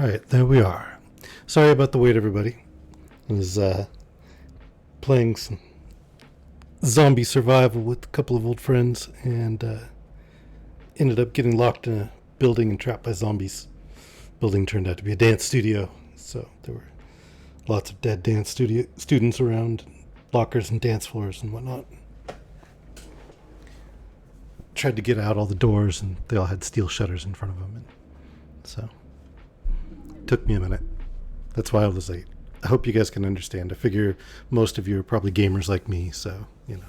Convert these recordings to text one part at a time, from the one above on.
Alright, there we are. Sorry about the wait, everybody. I was playing some zombie survival with a couple of old friends and ended up getting locked in a building and trapped by zombies. Building turned out to be a dance studio, so there were lots of dead dance studio students around, lockers and dance floors and whatnot. Tried to get out all the doors, and they all had steel shutters in front of them, and so it took me a minute. That's why I was late. I hope you guys can understand. I figure most of you are probably gamers like me, so it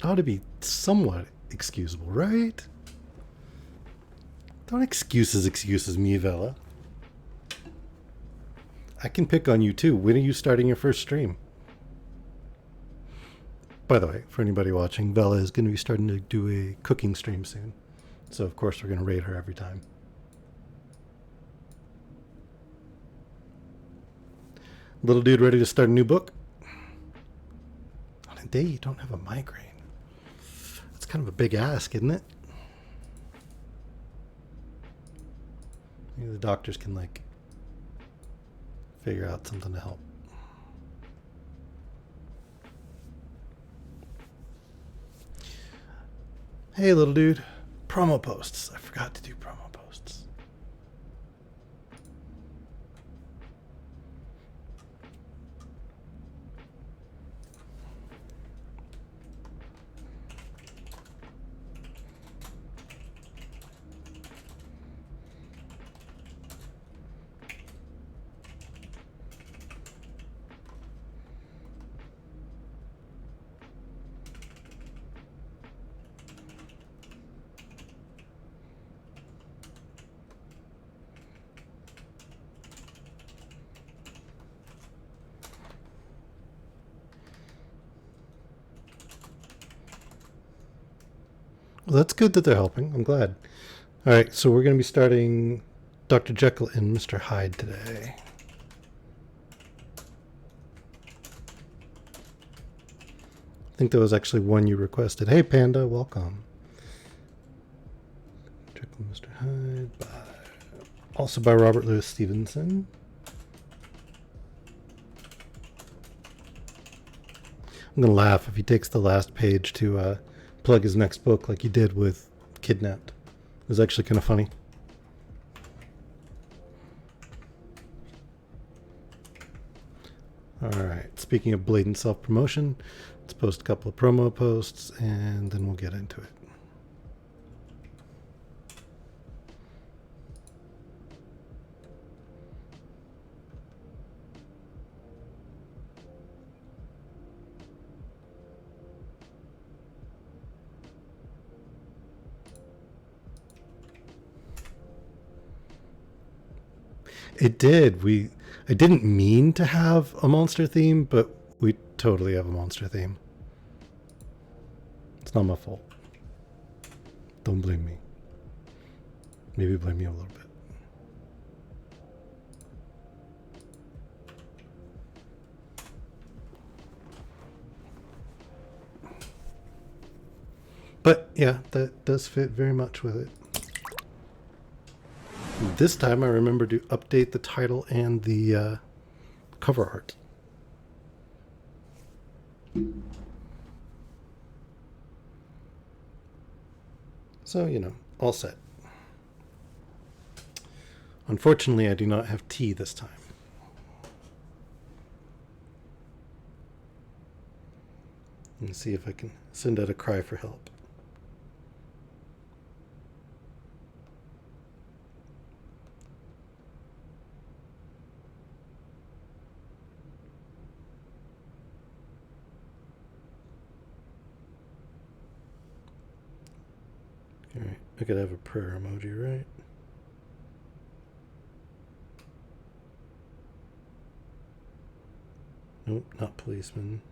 ought to be somewhat excusable, right? Don't excuses me, Vela. I can pick on you too. When are you starting your first stream? By the way, for anybody watching, Vela is going to be starting to do a cooking stream soon. So, of course, we're going to raid her every time. Little dude ready to start a new book? On a day you don't have a migraine. That's kind of a big ask, isn't it? Maybe the doctors can, figure out something to help. Hey, little dude. Promo posts. I forgot to do promo posts. Well, that's good that they're helping. I'm glad. All right, so we're going to be starting Dr. Jekyll and Mr. Hyde today. I think there was actually one you requested. Hey, Panda, welcome. Jekyll and Mr. Hyde, also by Robert Louis Stevenson. I'm going to laugh if he takes the last page to plug his next book like he did with Kidnapped. It was actually kind of funny. Alright, speaking of blatant self-promotion, let's post a couple of promo posts and then we'll get into it. It did. I didn't mean to have a monster theme, but we totally have a monster theme. It's not my fault. Don't blame me. Maybe blame me a little bit. But yeah, that does fit very much with it. This time I remember to update the title and the cover art. So, all set. Unfortunately, I do not have tea this time. Let's see if I can send out a cry for help. Alright, I could have a prayer emoji, right? Nope, not policeman.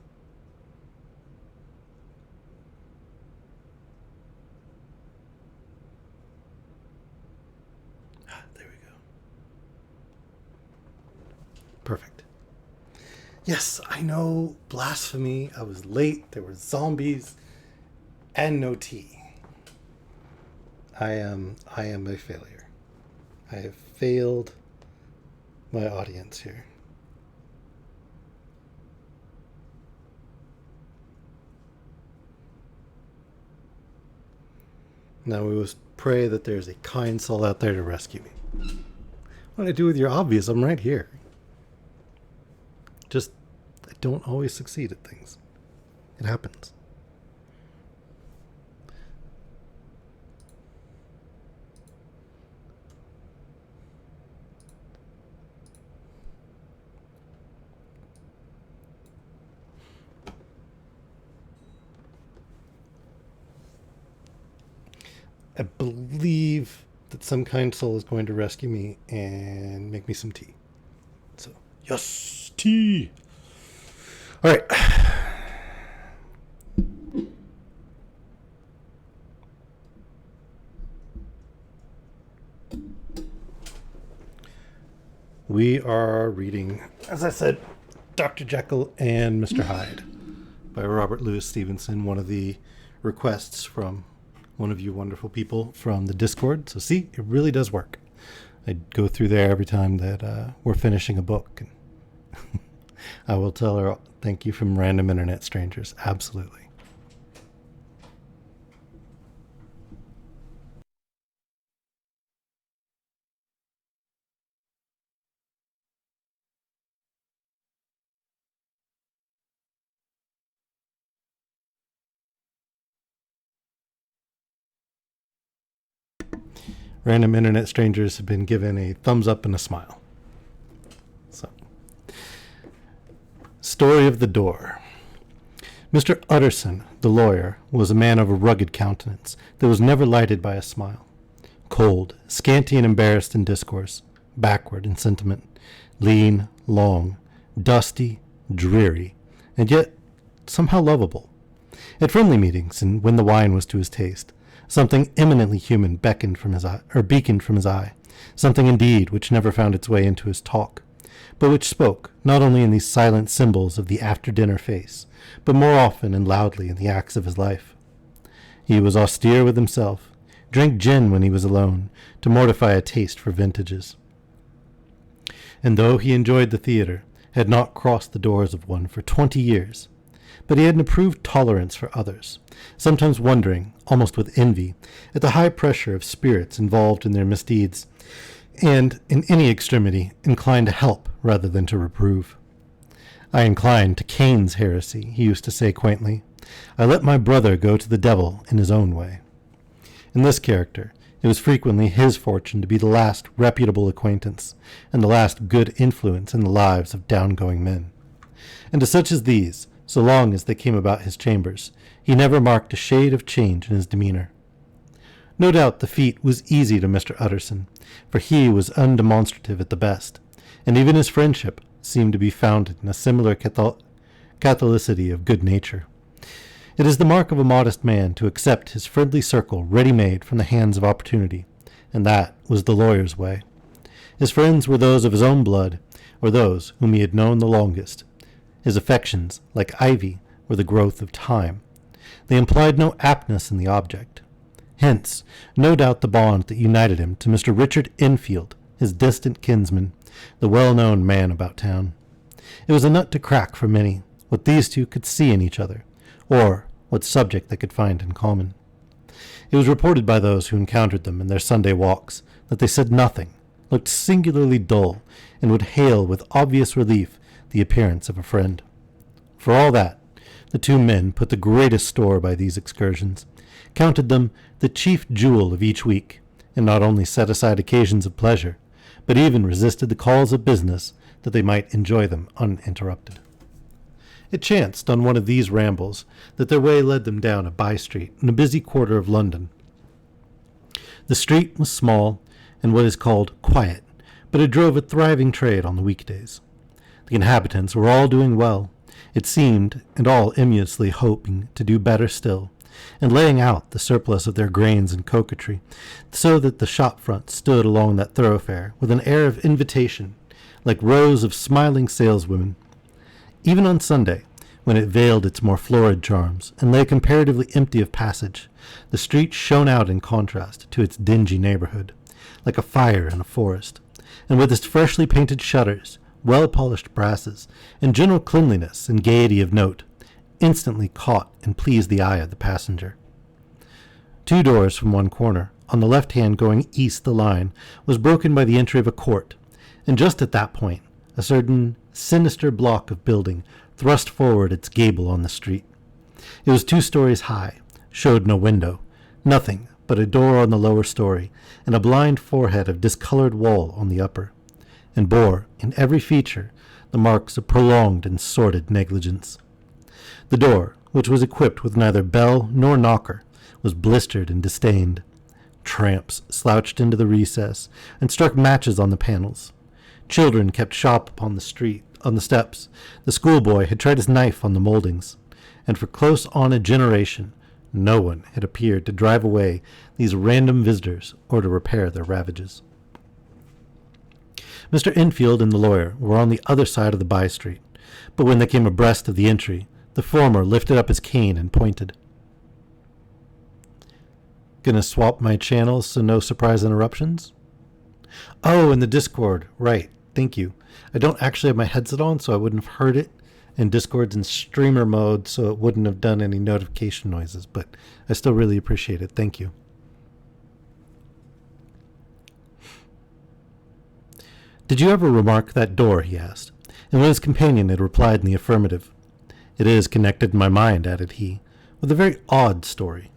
There we go. Perfect. Yes, I know, blasphemy. I was late. There were zombies and no tea. I am a failure. I have failed my audience here. Now we must pray that there's a kind soul out there to rescue me. What do I do with your obvious? I'm right here. Just, I don't always succeed at things. It happens. I believe that some kind soul is going to rescue me and make me some tea. So, yes, tea. All right. We are reading, as I said, Dr. Jekyll and Mr. Hyde by Robert Louis Stevenson, one of the requests from one of you wonderful people from the Discord. So see, it really does work. I go through there every time that we're finishing a book. And I will tell her thank you from random internet strangers. Absolutely. Random internet strangers have been given a thumbs up and a smile. So, story of the door. Mr. Utterson, the lawyer, was a man of a rugged countenance that was never lighted by a smile. Cold, scanty and embarrassed in discourse, backward in sentiment, lean, long, dusty, dreary, and yet somehow lovable. At friendly meetings, and when the wine was to his taste, something eminently human beckoned from his eye, or beaconed from his eye, something indeed which never found its way into his talk, but which spoke not only in these silent symbols of the after-dinner face, but more often and loudly in the acts of his life. He was austere with himself, drank gin when he was alone, to mortify a taste for vintages. And though he enjoyed the theatre, had not crossed the doors of one for 20 years, but he had an approved tolerance for others, sometimes wondering, almost with envy, at the high pressure of spirits involved in their misdeeds, and, in any extremity, inclined to help rather than to reprove. I incline to Cain's heresy, he used to say quaintly. I let my brother go to the devil in his own way. In this character, it was frequently his fortune to be the last reputable acquaintance, and the last good influence in the lives of down-going men. And to such as these, so long as they came about his chambers, he never marked a shade of change in his demeanor. No doubt the feat was easy to Mr. Utterson, for he was undemonstrative at the best, and even his friendship seemed to be founded in a similar catholicity of good nature. It is the mark of a modest man to accept his friendly circle ready-made from the hands of opportunity, and that was the lawyer's way. His friends were those of his own blood, or those whom he had known the longest. His affections, like ivy, were the growth of time. They implied no aptness in the object. Hence, no doubt the bond that united him to Mr. Richard Enfield, his distant kinsman, the well-known man about town. It was a nut to crack for many, what these two could see in each other, or what subject they could find in common. It was reported by those who encountered them in their Sunday walks that they said nothing, looked singularly dull, and would hail with obvious relief the appearance of a friend. For all that, the two men put the greatest store by these excursions, counted them the chief jewel of each week, and not only set aside occasions of pleasure, but even resisted the calls of business that they might enjoy them uninterrupted. It chanced on one of these rambles that their way led them down a by-street in a busy quarter of London. The street was small and what is called quiet, but it drove a thriving trade on the weekdays. The inhabitants were all doing well, it seemed, and all emulously hoping to do better still, and laying out the surplus of their grains and coquetry, so that the shop front stood along that thoroughfare with an air of invitation, like rows of smiling saleswomen. Even on Sunday, when it veiled its more florid charms, and lay comparatively empty of passage, the street shone out in contrast to its dingy neighborhood, like a fire in a forest, and with its freshly painted shutters, well-polished brasses, and general cleanliness and gaiety of note, instantly caught and pleased the eye of the passenger. 2 doors from one corner, on the left hand going east the line, was broken by the entry of a court, and just at that point, a certain sinister block of building thrust forward its gable on the street. It was 2 stories high, showed no window, nothing but a door on the lower story, and a blind forehead of discolored wall on the upper, and bore, in every feature, the marks of prolonged and sordid negligence. The door, which was equipped with neither bell nor knocker, was blistered and distained. Tramps slouched into the recess and struck matches on the panels. Children kept shop upon the street, on the steps. The schoolboy had tried his knife on the moldings, and for close on a generation, no one had appeared to drive away these random visitors or to repair their ravages. Mr. Enfield and the lawyer were on the other side of the by-street, but when they came abreast of the entry, the former lifted up his cane and pointed. Gonna swap my channels so no surprise interruptions? Oh, and the Discord. Right. Thank you. I don't actually have my headset on, so I wouldn't have heard it. And Discord's in streamer mode, so it wouldn't have done any notification noises, but I still really appreciate it. Thank you. Did you ever remark that door? He asked, and when his companion had replied in the affirmative. It is connected in my mind, added he, with a very odd story.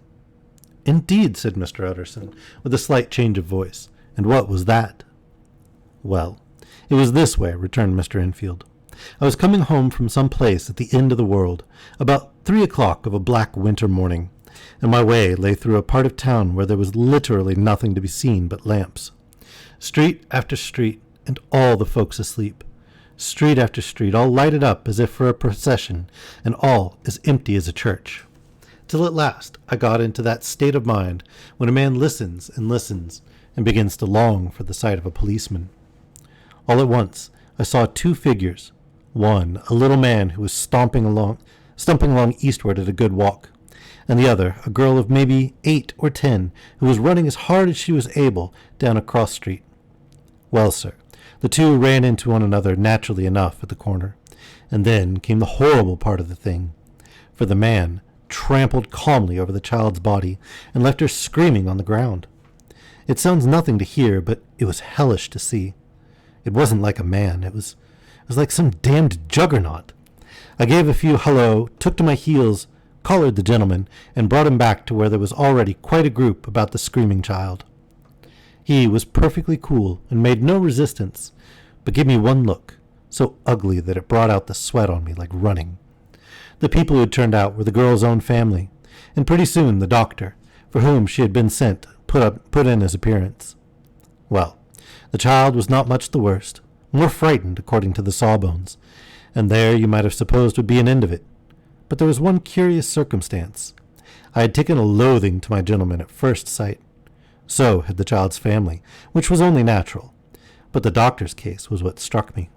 Indeed, said Mr. Utterson, with a slight change of voice. And what was that? Well, it was this way, returned Mr. Enfield. I was coming home from some place at the end of the world, about 3 o'clock of a black winter morning, and my way lay through a part of town where there was literally nothing to be seen but lamps. Street after street, and all the folks asleep. Street after street, all lighted up as if for a procession, and all as empty as a church. Till at last I got into that state of mind when a man listens and begins to long for the sight of a policeman. All at once I saw 2 figures, one a little man who was stumping along eastward at a good walk, and the other a girl of maybe 8 or 10 who was running as hard as she was able down a cross street. Well, sir, the 2 ran into one another naturally enough at the corner, and then came the horrible part of the thing, for the man trampled calmly over the child's body and left her screaming on the ground. It sounds nothing to hear, but it was hellish to see. It wasn't like a man. It was like some damned juggernaut. I gave a few hello, took to my heels, collared the gentleman, and brought him back to where there was already quite a group about the screaming child. He was perfectly cool and made no resistance, but gave me one look, so ugly that it brought out the sweat on me like running. The people who had turned out were the girl's own family, and pretty soon the doctor, for whom she had been sent, put in his appearance. Well, the child was not much the worst, more frightened according to the sawbones, and there you might have supposed would be an end of it. But there was one curious circumstance. I had taken a loathing to my gentleman at first sight. So had the child's family, which was only natural. But the doctor's case was what struck me.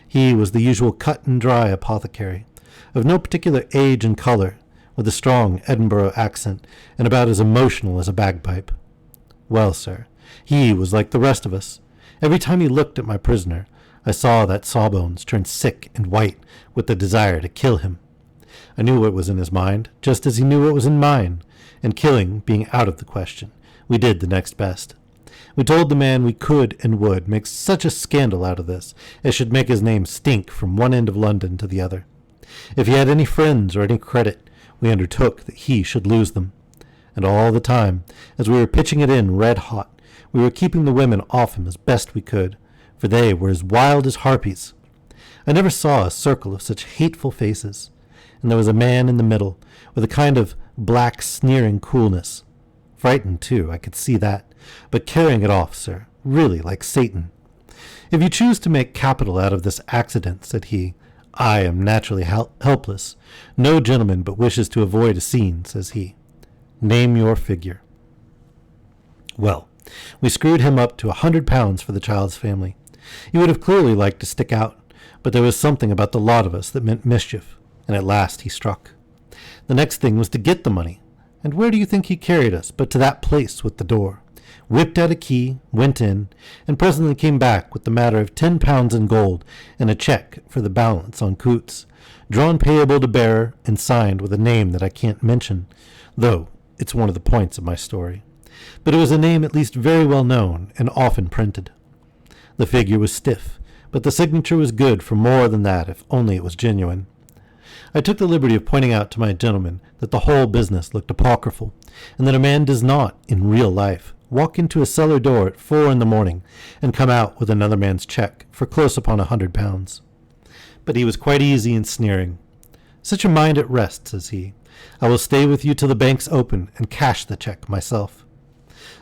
He was the usual cut-and-dry apothecary, of no particular age and color, with a strong Edinburgh accent, and about as emotional as a bagpipe. Well, sir, he was like the rest of us. Every time he looked at my prisoner, I saw that Sawbones turn sick and white with the desire to kill him. I knew what was in his mind, just as he knew what was in mine, and killing being out of the question, we did the next best. We told the man we could and would make such a scandal out of this as should make his name stink from one end of London to the other. If he had any friends or any credit, we undertook that he should lose them. And all the time, as we were pitching it in red hot, we were keeping the women off him as best we could, for they were as wild as harpies. I never saw a circle of such hateful faces, and there was a man in the middle, with a kind of black sneering coolness. Frightened, too, I could see that, but carrying it off, sir, really like Satan. If you choose to make capital out of this accident, said he, I am naturally helpless. No gentleman but wishes to avoid a scene, says he. Name your figure. Well, we screwed him up to £100 for the child's family. He would have clearly liked to stick out, but there was something about the lot of us that meant mischief, and at last he struck. The next thing was to get the money, and where do you think he carried us but to that place with the door? whipped out a key, went in, and presently came back with the matter of 10 pounds in gold and a check for the balance on Coots, drawn payable to bearer and signed with a name that I can't mention, though it's one of the points of my story. But it was a name at least very well known and often printed. The figure was stiff, but the signature was good for more than that if only it was genuine. I took the liberty of pointing out to my gentleman that the whole business looked apocryphal, and that a man does not, in real life, walk into a cellar door at 4 a.m. and come out with another man's check for close upon 100 pounds. But he was quite easy and sneering. "Set your mind at rest," says he. "I will stay with you till the banks open and cash the check myself."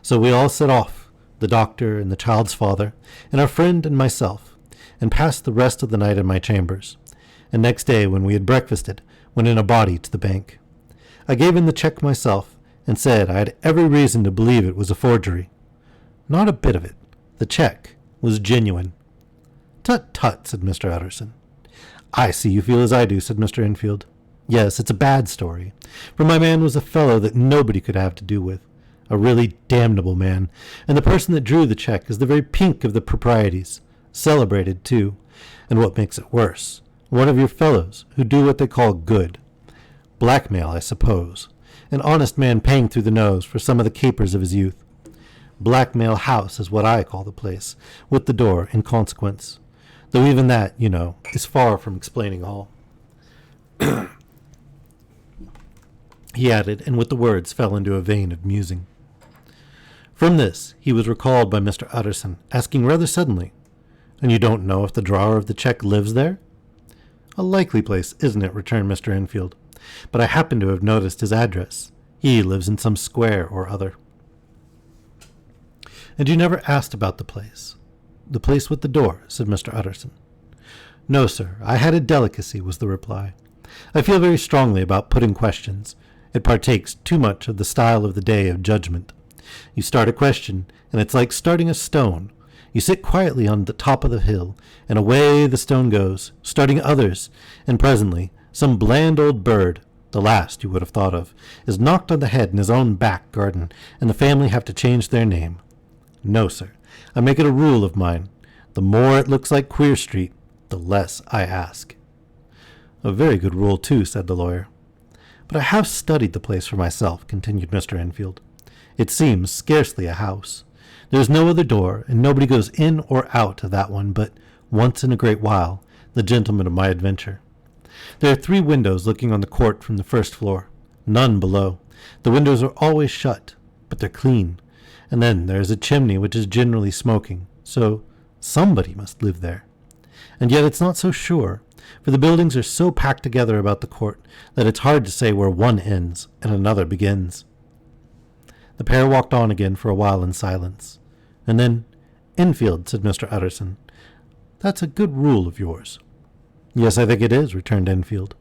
So we all set off, the doctor and the child's father, and our friend and myself, and passed the rest of the night in my chambers, and next day when we had breakfasted, went in a body to the bank. I gave in the check myself, and said I had every reason to believe it was a forgery. Not a bit of it. The check was genuine. "Tut, tut," said Mr. Utterson. "I see you feel as I do," said Mr. Enfield. "Yes, it's a bad story, for my man was a fellow that nobody could have to do with, a really damnable man, and the person that drew the check is the very pink of the proprieties, celebrated, too, and what makes it worse, one of your fellows who do what they call good. Blackmail, I suppose. An honest man paying through the nose for some of the capers of his youth. Blackmail House is what I call the place, with the door in consequence, though even that, you know, is far from explaining all." He added, and with the words fell into a vein of musing. From this he was recalled by Mr. Utterson, asking rather suddenly, "And you don't know if the drawer of the check lives there?" "A likely place, isn't it?" returned Mr. Enfield. "But I happen to have noticed his address. He lives in some square or other." "And you never asked about the place? The place with the door," said Mr. Utterson. "No, sir. I had a delicacy," was the reply. "I feel very strongly about putting questions. It partakes too much of the style of the day of judgment. You start a question, and it's like starting a stone. You sit quietly on the top of the hill, and away the stone goes, starting others, and presently some bland old bird, the last you would have thought of, is knocked on the head in his own back garden, and the family have to change their name. No, sir, I make it a rule of mine. The more it looks like Queer Street, the less I ask." "A very good rule, too," said the lawyer. "But I have studied the place for myself," continued Mr. Enfield. "It seems scarcely a house. There is no other door, and nobody goes in or out of that one but, once in a great while, the gentleman of my adventure. There are 3 windows looking on the court from the first floor, none below. The windows are always shut, but they're clean, and then there is a chimney which is generally smoking, so somebody must live there. And yet it's not so sure, for the buildings are so packed together about the court that it's hard to say where one ends and another begins." The pair walked on again for a while in silence, and then, "Enfield," said Mr. Utterson, "that's a good rule of yours." "Yes, I think it is," returned Enfield.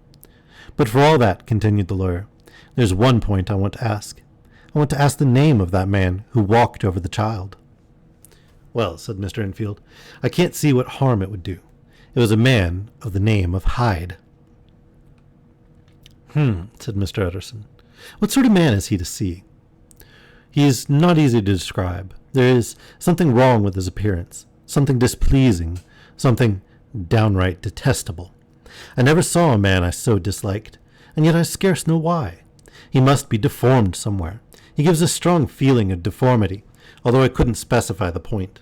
"But for all that," continued the lawyer, "there's one point I want to ask. I want to ask the name of that man who walked over the child." "Well," said Mr. Enfield, "I can't see what harm it would do. It was a man of the name of Hyde." Said Mr. Utterson. "What sort of man is he to see?" "He is not easy to describe. There is something wrong with his appearance, something displeasing, something downright detestable. I never saw a man I so disliked, and yet I scarce know why. He must be deformed somewhere. He gives a strong feeling of deformity, although I couldn't specify the point.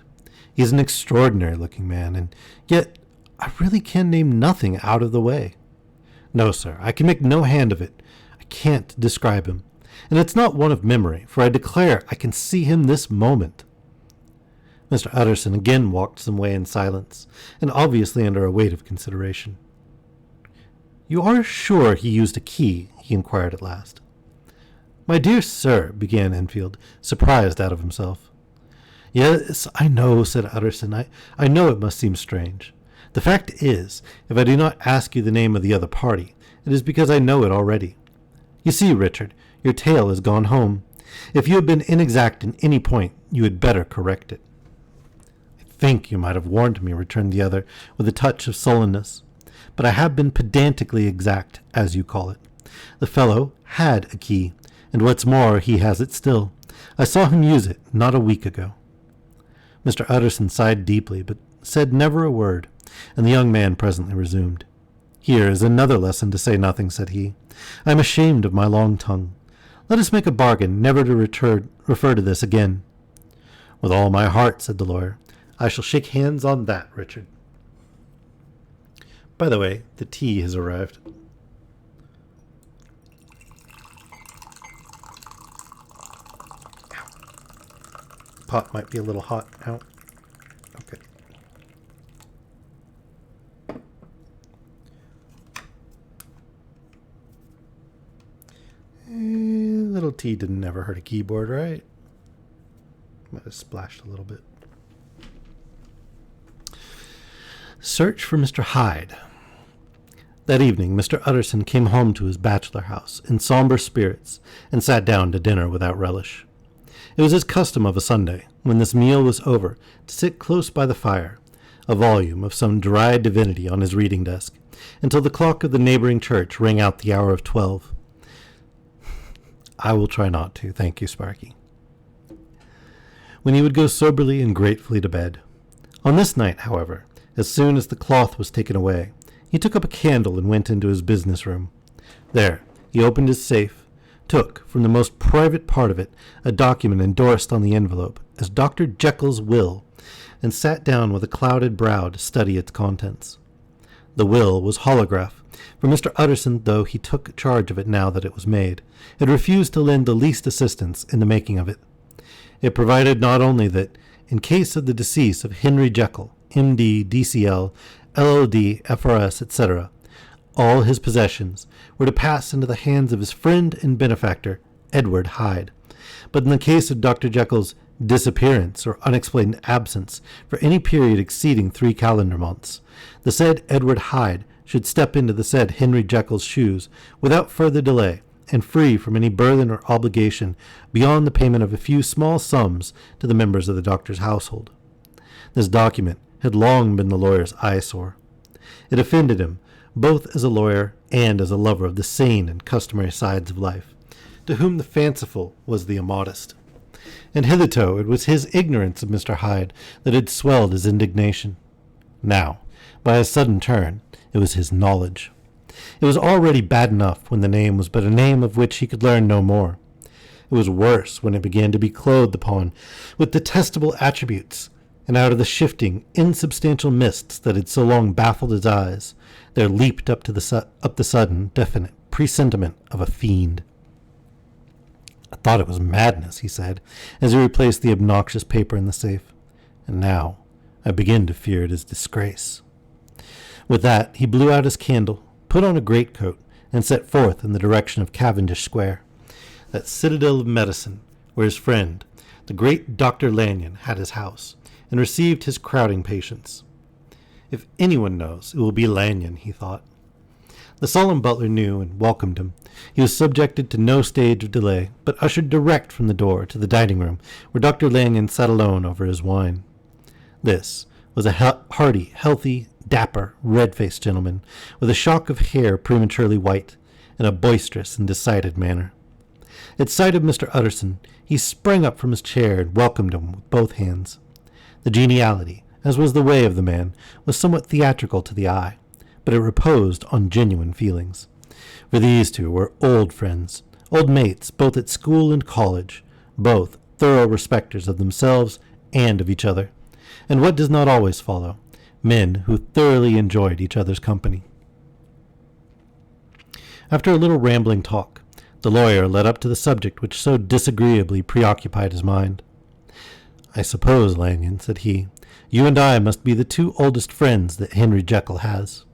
He is an extraordinary-looking man, and yet I really can name nothing out of the way. No, sir, I can make no hand of it. I can't describe him. And it's not one of memory, for I declare I can see him this moment." Mr. Utterson again walked some way in silence, and obviously under a weight of consideration. "You are sure he used a key?" he inquired at last. "My dear sir," began Enfield, surprised out of himself. "Yes, I know," said Utterson. I know it must seem strange. The fact is, if I do not ask you the name of the other party, it is because I know it already. You see, Richard, your tale has gone home. If you have been inexact in any point, you had better correct it." "I think you might have warned me," returned the other, with a touch of sullenness. "But I have been pedantically exact, as you call it. The fellow had a key, and what's more, he has it still. I saw him use it not a week ago." Mr. Utterson sighed deeply, but said never a word, and the young man presently resumed. "Here is another lesson to say nothing," said he. "I am ashamed of my long tongue. Let us make a bargain never to refer to this again." "With all my heart," said the lawyer. "I shall shake hands on that, Richard." By the way, the tea has arrived. Ow. Pot might be a little hot. Ow. Okay. Little tea didn't never hurt a keyboard, right? Might have splashed a little bit. Search for Mr. Hyde. That evening, Mr. Utterson came home to his bachelor house in somber spirits and sat down to dinner without relish. It was his custom of a Sunday, when this meal was over, to sit close by the fire, a volume of some dry divinity on his reading desk, until the clock of the neighboring church rang out the hour of 12. "I will try not to, thank you, Sparky." When he would go soberly and gratefully to bed. On this night, however, as soon as the cloth was taken away, he took up a candle and went into his business room. There, he opened his safe, took from the most private part of it a document endorsed on the envelope as Dr. Jekyll's will, and sat down with a clouded brow to study its contents. The will was holograph, for Mr. Utterson, though he took charge of it now that it was made, had refused to lend the least assistance in the making of it. It provided not only that, in case of the decease of Henry Jekyll, M.D., D.C.L., LL.D., F.R.S., etc., all his possessions were to pass into the hands of his friend and benefactor, Edward Hyde, but in the case of Dr. Jekyll's disappearance or unexplained absence for any period exceeding 3 calendar months, the said Edward Hyde should step into the said Henry Jekyll's shoes without further delay, and free from any burthen or obligation beyond the payment of a few small sums to the members of the doctor's household. This document had long been the lawyer's eyesore. It offended him, both as a lawyer and as a lover of the sane and customary sides of life, to whom the fanciful was the immodest. And hitherto it was his ignorance of Mr. Hyde that had swelled his indignation. Now, by a sudden turn, it was his knowledge. It was already bad enough when the name was but a name of which he could learn no more. It was worse when it began to be clothed upon with detestable attributes, and out of the shifting, insubstantial mists that had so long baffled his eyes, there leaped up the sudden, definite presentiment of a fiend. "I thought it was madness," he said, as he replaced the obnoxious paper in the safe. "And now I begin to fear it is disgrace." With that, he blew out his candle, put on a greatcoat, and set forth in the direction of Cavendish Square, that citadel of medicine, where his friend, the great Dr. Lanyon, had his house, and received his crowding patients. If anyone knows, it will be Lanyon, he thought. The solemn butler knew and welcomed him. He was subjected to no stage of delay, but ushered direct from the door to the dining room, where Dr. Lanyon sat alone over his wine. This was a hearty, healthy, dapper, red-faced gentleman, with a shock of hair prematurely white, and a boisterous and decided manner. At sight of Mr. Utterson, he sprang up from his chair and welcomed him with both hands. The geniality, as was the way of the man, was somewhat theatrical to the eye, but it reposed on genuine feelings. For these two were old friends, old mates both at school and college, both thorough respecters of themselves and of each other, and what does not always follow, men who thoroughly enjoyed each other's company. After a little rambling talk, the lawyer led up to the subject which so disagreeably preoccupied his mind. "I suppose, Lanyon," said he, "you and I must be the 2 oldest friends that Henry Jekyll has."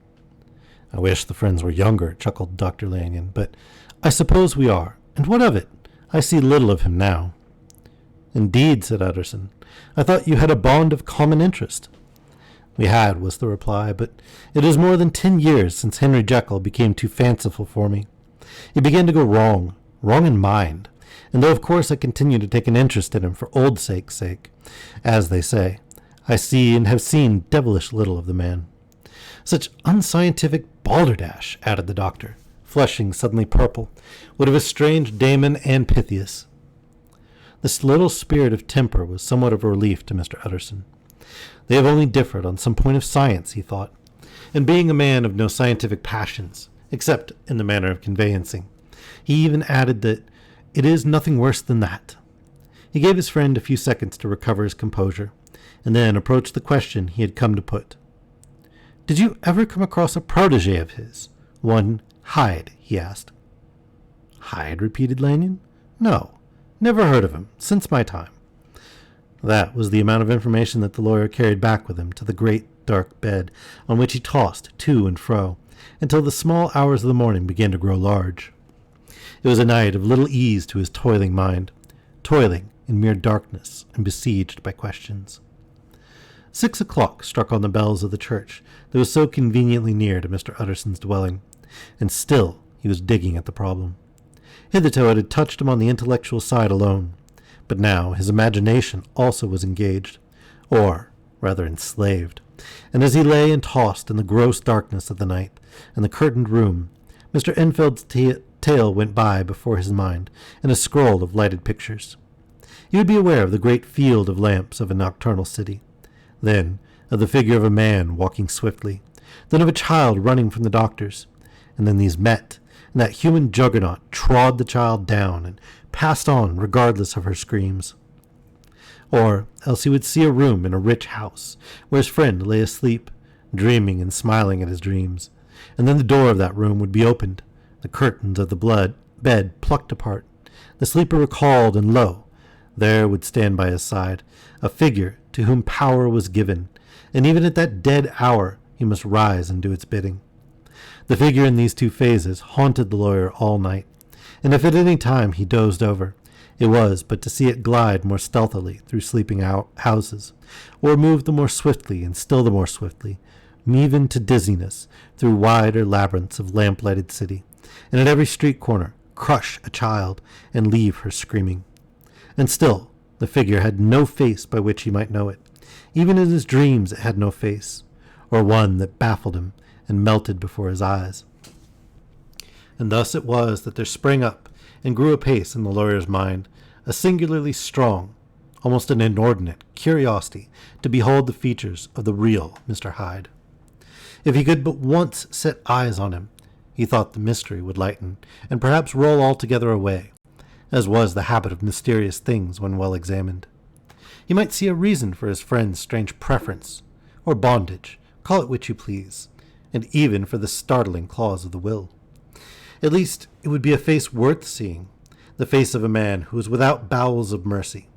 "I wish the friends were younger," chuckled Dr. Lanyon, "but I suppose we are, and what of it? I see little of him now." "Indeed," said Utterson, "I thought you had a bond of common interest." "We had," was the reply, "but it is more than 10 years since Henry Jekyll became too fanciful for me. He began to go wrong in mind, and though of course I continue to take an interest in him for old sake's sake, as they say, I see and have seen devilish little of the man. Such unscientific balderdash," added the doctor, flushing suddenly purple, "would have estranged Damon and Pythias." This little spirit of temper was somewhat of a relief to Mr. Utterson. They have only differed on some point of science, he thought, and being a man of no scientific passions, except in the manner of conveyancing, he even added that it is nothing worse than that. He gave his friend a few seconds to recover his composure, and then approached the question he had come to put. "Did you ever come across a protege of his? One Hyde?" he asked. "Hyde?" repeated Lanyon. "No, never heard of him, since my time." That was the amount of information that the lawyer carried back with him to the great dark bed on which he tossed to and fro, until the small hours of the morning began to grow large. It was a night of little ease to his toiling mind, toiling in mere darkness and besieged by questions. 6 o'clock struck on the bells of the church that was so conveniently near to Mr. Utterson's dwelling, and still he was digging at the problem. Hitherto it had touched him on the intellectual side alone, but now his imagination also was engaged, or rather enslaved, and as he lay and tossed in the gross darkness of the night and the curtained room, Mr. Enfield's tale went by before his mind in a scroll of lighted pictures. He would be aware of the great field of lamps of a nocturnal city, then of the figure of a man walking swiftly, then of a child running from the doctor's, and then these met, and that human juggernaut trod the child down and passed on regardless of her screams. Or else he would see a room in a rich house where his friend lay asleep, dreaming and smiling at his dreams, and then the door of that room would be opened, the curtains of the bed plucked apart, the sleeper recalled, and lo, there would stand by his side a figure to whom power was given, and even at that dead hour he must rise and do its bidding. The figure in these two phases haunted the lawyer all night, and if at any time he dozed over, it was but to see it glide more stealthily through sleeping houses, or move the more swiftly and still the more swiftly, even to dizziness, through wider labyrinths of lamp-lighted city, and at every street corner crush a child and leave her screaming. And still the figure had no face by which he might know it. Even in his dreams it had no face, or one that baffled him and melted before his eyes. And thus it was that there sprang up and grew apace in the lawyer's mind a singularly strong, almost an inordinate, curiosity to behold the features of the real Mr. Hyde. If he could but once set eyes on him, he thought the mystery would lighten, and perhaps roll altogether away, as was the habit of mysterious things when well examined. He might see a reason for his friend's strange preference, or bondage, call it which you please, and even for the startling clause of the will. At least it would be a face worth seeing, the face of a man who was without bowels of mercy,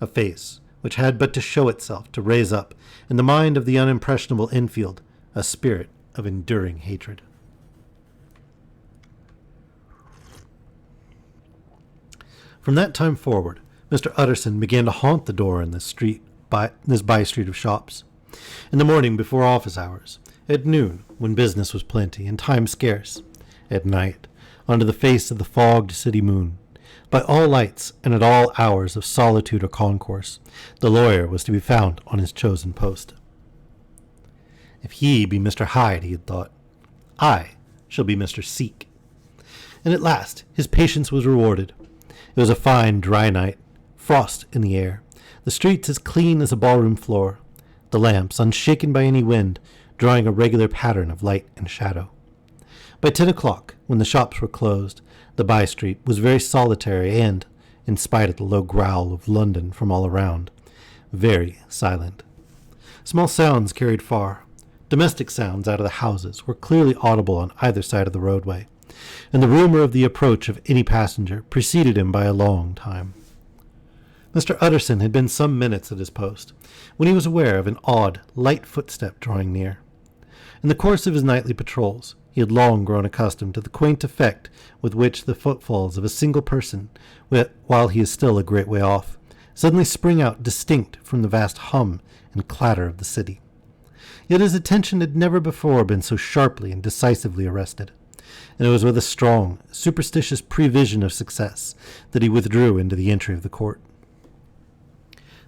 a face which had but to show itself to raise up, in the mind of the unimpressionable Enfield, a spirit of enduring hatred. From that time forward, Mr. Utterson began to haunt the door in this by-street of shops. In the morning before office hours, at noon when business was plenty and time scarce, at night under the face of the fogged city moon, by all lights and at all hours of solitude or concourse, the lawyer was to be found on his chosen post. If he be Mr. Hyde, he had thought, I shall be Mr. Seek. And at last his patience was rewarded. It was a fine, dry night, frost in the air, the streets as clean as a ballroom floor, the lamps unshaken by any wind, drawing a regular pattern of light and shadow. By 10 o'clock, when the shops were closed, the by-street was very solitary and, in spite of the low growl of London from all around, very silent. Small sounds carried far. Domestic sounds out of the houses were clearly audible on either side of the roadway, and the rumor of the approach of any passenger preceded him by a long time. Mr. Utterson had been some minutes at his post, when he was aware of an odd, light footstep drawing near. In the course of his nightly patrols, he had long grown accustomed to the quaint effect with which the footfalls of a single person, while he is still a great way off, suddenly spring out distinct from the vast hum and clatter of the city. Yet his attention had never before been so sharply and decisively arrested, and it was with a strong, superstitious prevision of success that he withdrew into the entry of the court.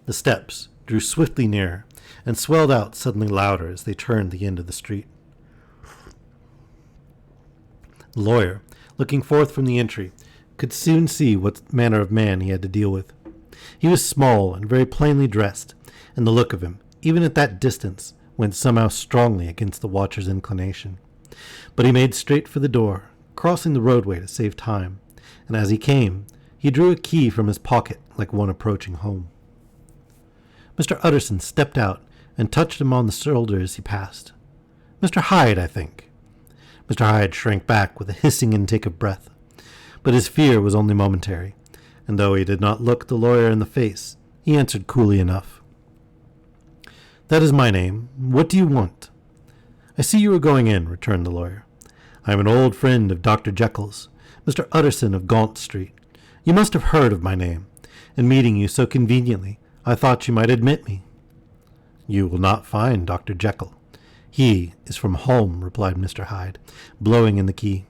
The steps drew swiftly nearer, and swelled out suddenly louder as they turned the end of the street. The lawyer, looking forth from the entry, could soon see what manner of man he had to deal with. He was small and very plainly dressed, and the look of him, even at that distance, went somehow strongly against the watcher's inclination. But he made straight for the door, crossing the roadway to save time, and as he came, he drew a key from his pocket like one approaching home. Mr. Utterson stepped out and touched him on the shoulder as he passed. "Mr. Hyde, I think." Mr. Hyde shrank back with a hissing intake of breath, but his fear was only momentary, and though he did not look the lawyer in the face, he answered coolly enough. "That is my name. What do you want?" "I see you are going in," returned the lawyer. "I am an old friend of Dr. Jekyll's, Mr. Utterson of Gaunt Street. You must have heard of my name, and meeting you so conveniently, I thought you might admit me." "You will not find Dr. Jekyll. He is from home," replied Mr. Hyde, blowing in the key.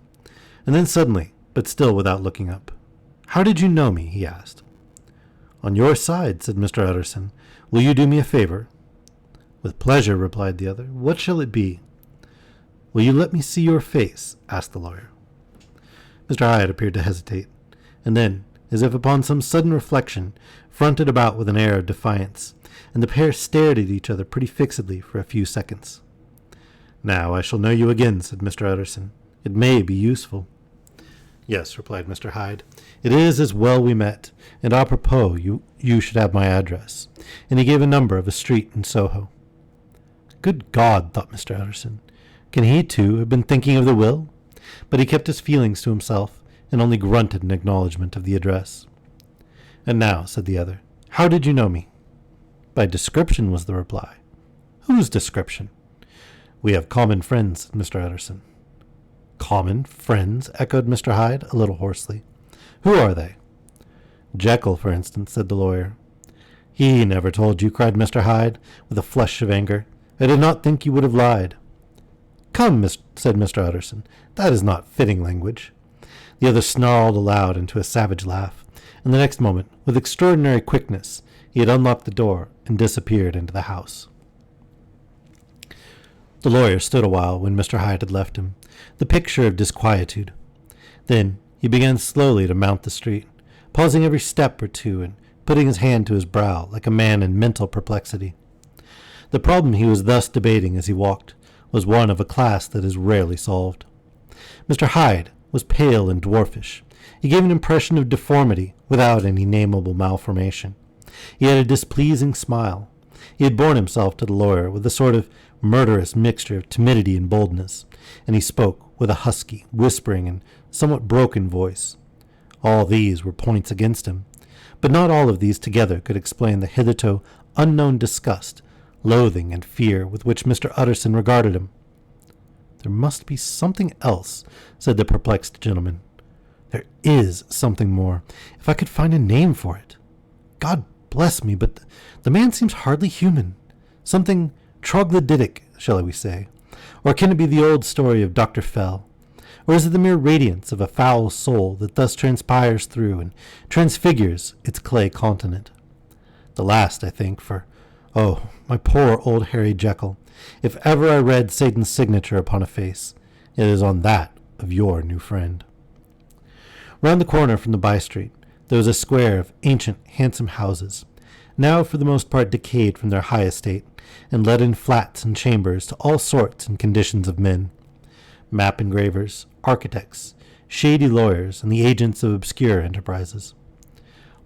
And then suddenly, but still without looking up, "How did you know me?" he asked. "On your side," said Mr. Utterson. "Will you do me a favor?" "With pleasure," replied the other. "What shall it be?" "Will you let me see your face?" asked the lawyer. Mr. Hyde appeared to hesitate, and then, as if upon some sudden reflection, fronted about with an air of defiance, and the pair stared at each other pretty fixedly for a few seconds. "Now I shall know you again," said Mr. Utterson. "It may be useful." "Yes," replied Mr. Hyde. "It is as well we met, and apropos you should have my address." And he gave a number of a street in Soho. Good God, thought Mr. Utterson. Can he, too, have been thinking of the will? But he kept his feelings to himself, and only grunted in acknowledgment of the address. "And now," said the other, "how did you know me?" "By description," was the reply. "Whose description?" "We have common friends," said Mr. Utterson. "Common friends?" echoed Mr. Hyde, a little hoarsely. "Who are they?" "Jekyll, for instance," said the lawyer. "He never told you," cried Mr. Hyde, with a flush of anger. "I did not think you would have lied." "Come," said Mr. Utterson, "that is not fitting language." The other snarled aloud into a savage laugh, and the next moment, with extraordinary quickness, he had unlocked the door and disappeared into the house. The lawyer stood a while when Mr. Hyde had left him, the picture of disquietude. Then he began slowly to mount the street, pausing every step or two and putting his hand to his brow like a man in mental perplexity. The problem he was thus debating as he walked was one of a class that is rarely solved. Mr. Hyde was pale and dwarfish. He gave an impression of deformity without any nameable malformation. He had a displeasing smile. He had borne himself to the lawyer with a sort of murderous mixture of timidity and boldness, and he spoke with a husky, whispering, and somewhat broken voice. All these were points against him, but not all of these together could explain the hitherto unknown disgust, loathing, and fear with which Mr. Utterson regarded him. "There must be something else," said the perplexed gentleman. "There is something more, if I could find a name for it. God bless me, but the man seems hardly human. Something troglodytic, shall we say? Or can it be the old story of Dr. Fell? Or is it the mere radiance of a foul soul that thus transpires through and transfigures its clay continent? The last, I think, for, oh, my poor old Harry Jekyll, if ever I read Satan's signature upon a face, it is on that of your new friend." Round the corner from the by-street, there was a square of ancient, handsome houses, now for the most part decayed from their high estate, and let in flats and chambers to all sorts and conditions of men. Map engravers, architects, shady lawyers, and the agents of obscure enterprises.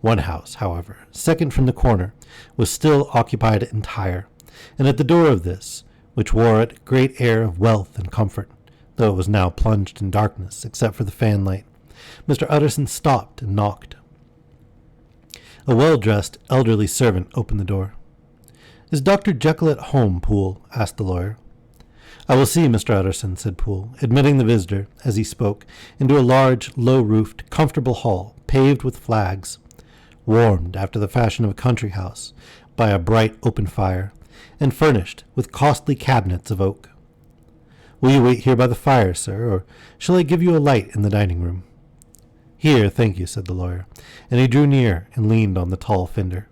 One house, however, second from the corner, was still occupied entire, and at the door of this, which wore a great air of wealth and comfort, though it was now plunged in darkness except for the fanlight, Mr. Utterson stopped and knocked. A well-dressed, elderly servant opened the door. "Is Dr. Jekyll at home, Poole?" asked the lawyer. "I will see Mr. Utterson," said Poole, admitting the visitor, as he spoke, into a large, low-roofed, comfortable hall, paved with flags, warmed, after the fashion of a country house, by a bright open fire, and furnished with costly cabinets of oak. "Will you wait here by the fire, sir, or shall I give you a light in the dining-room?" "Here, thank you," said the lawyer, and he drew near and leaned on the tall fender.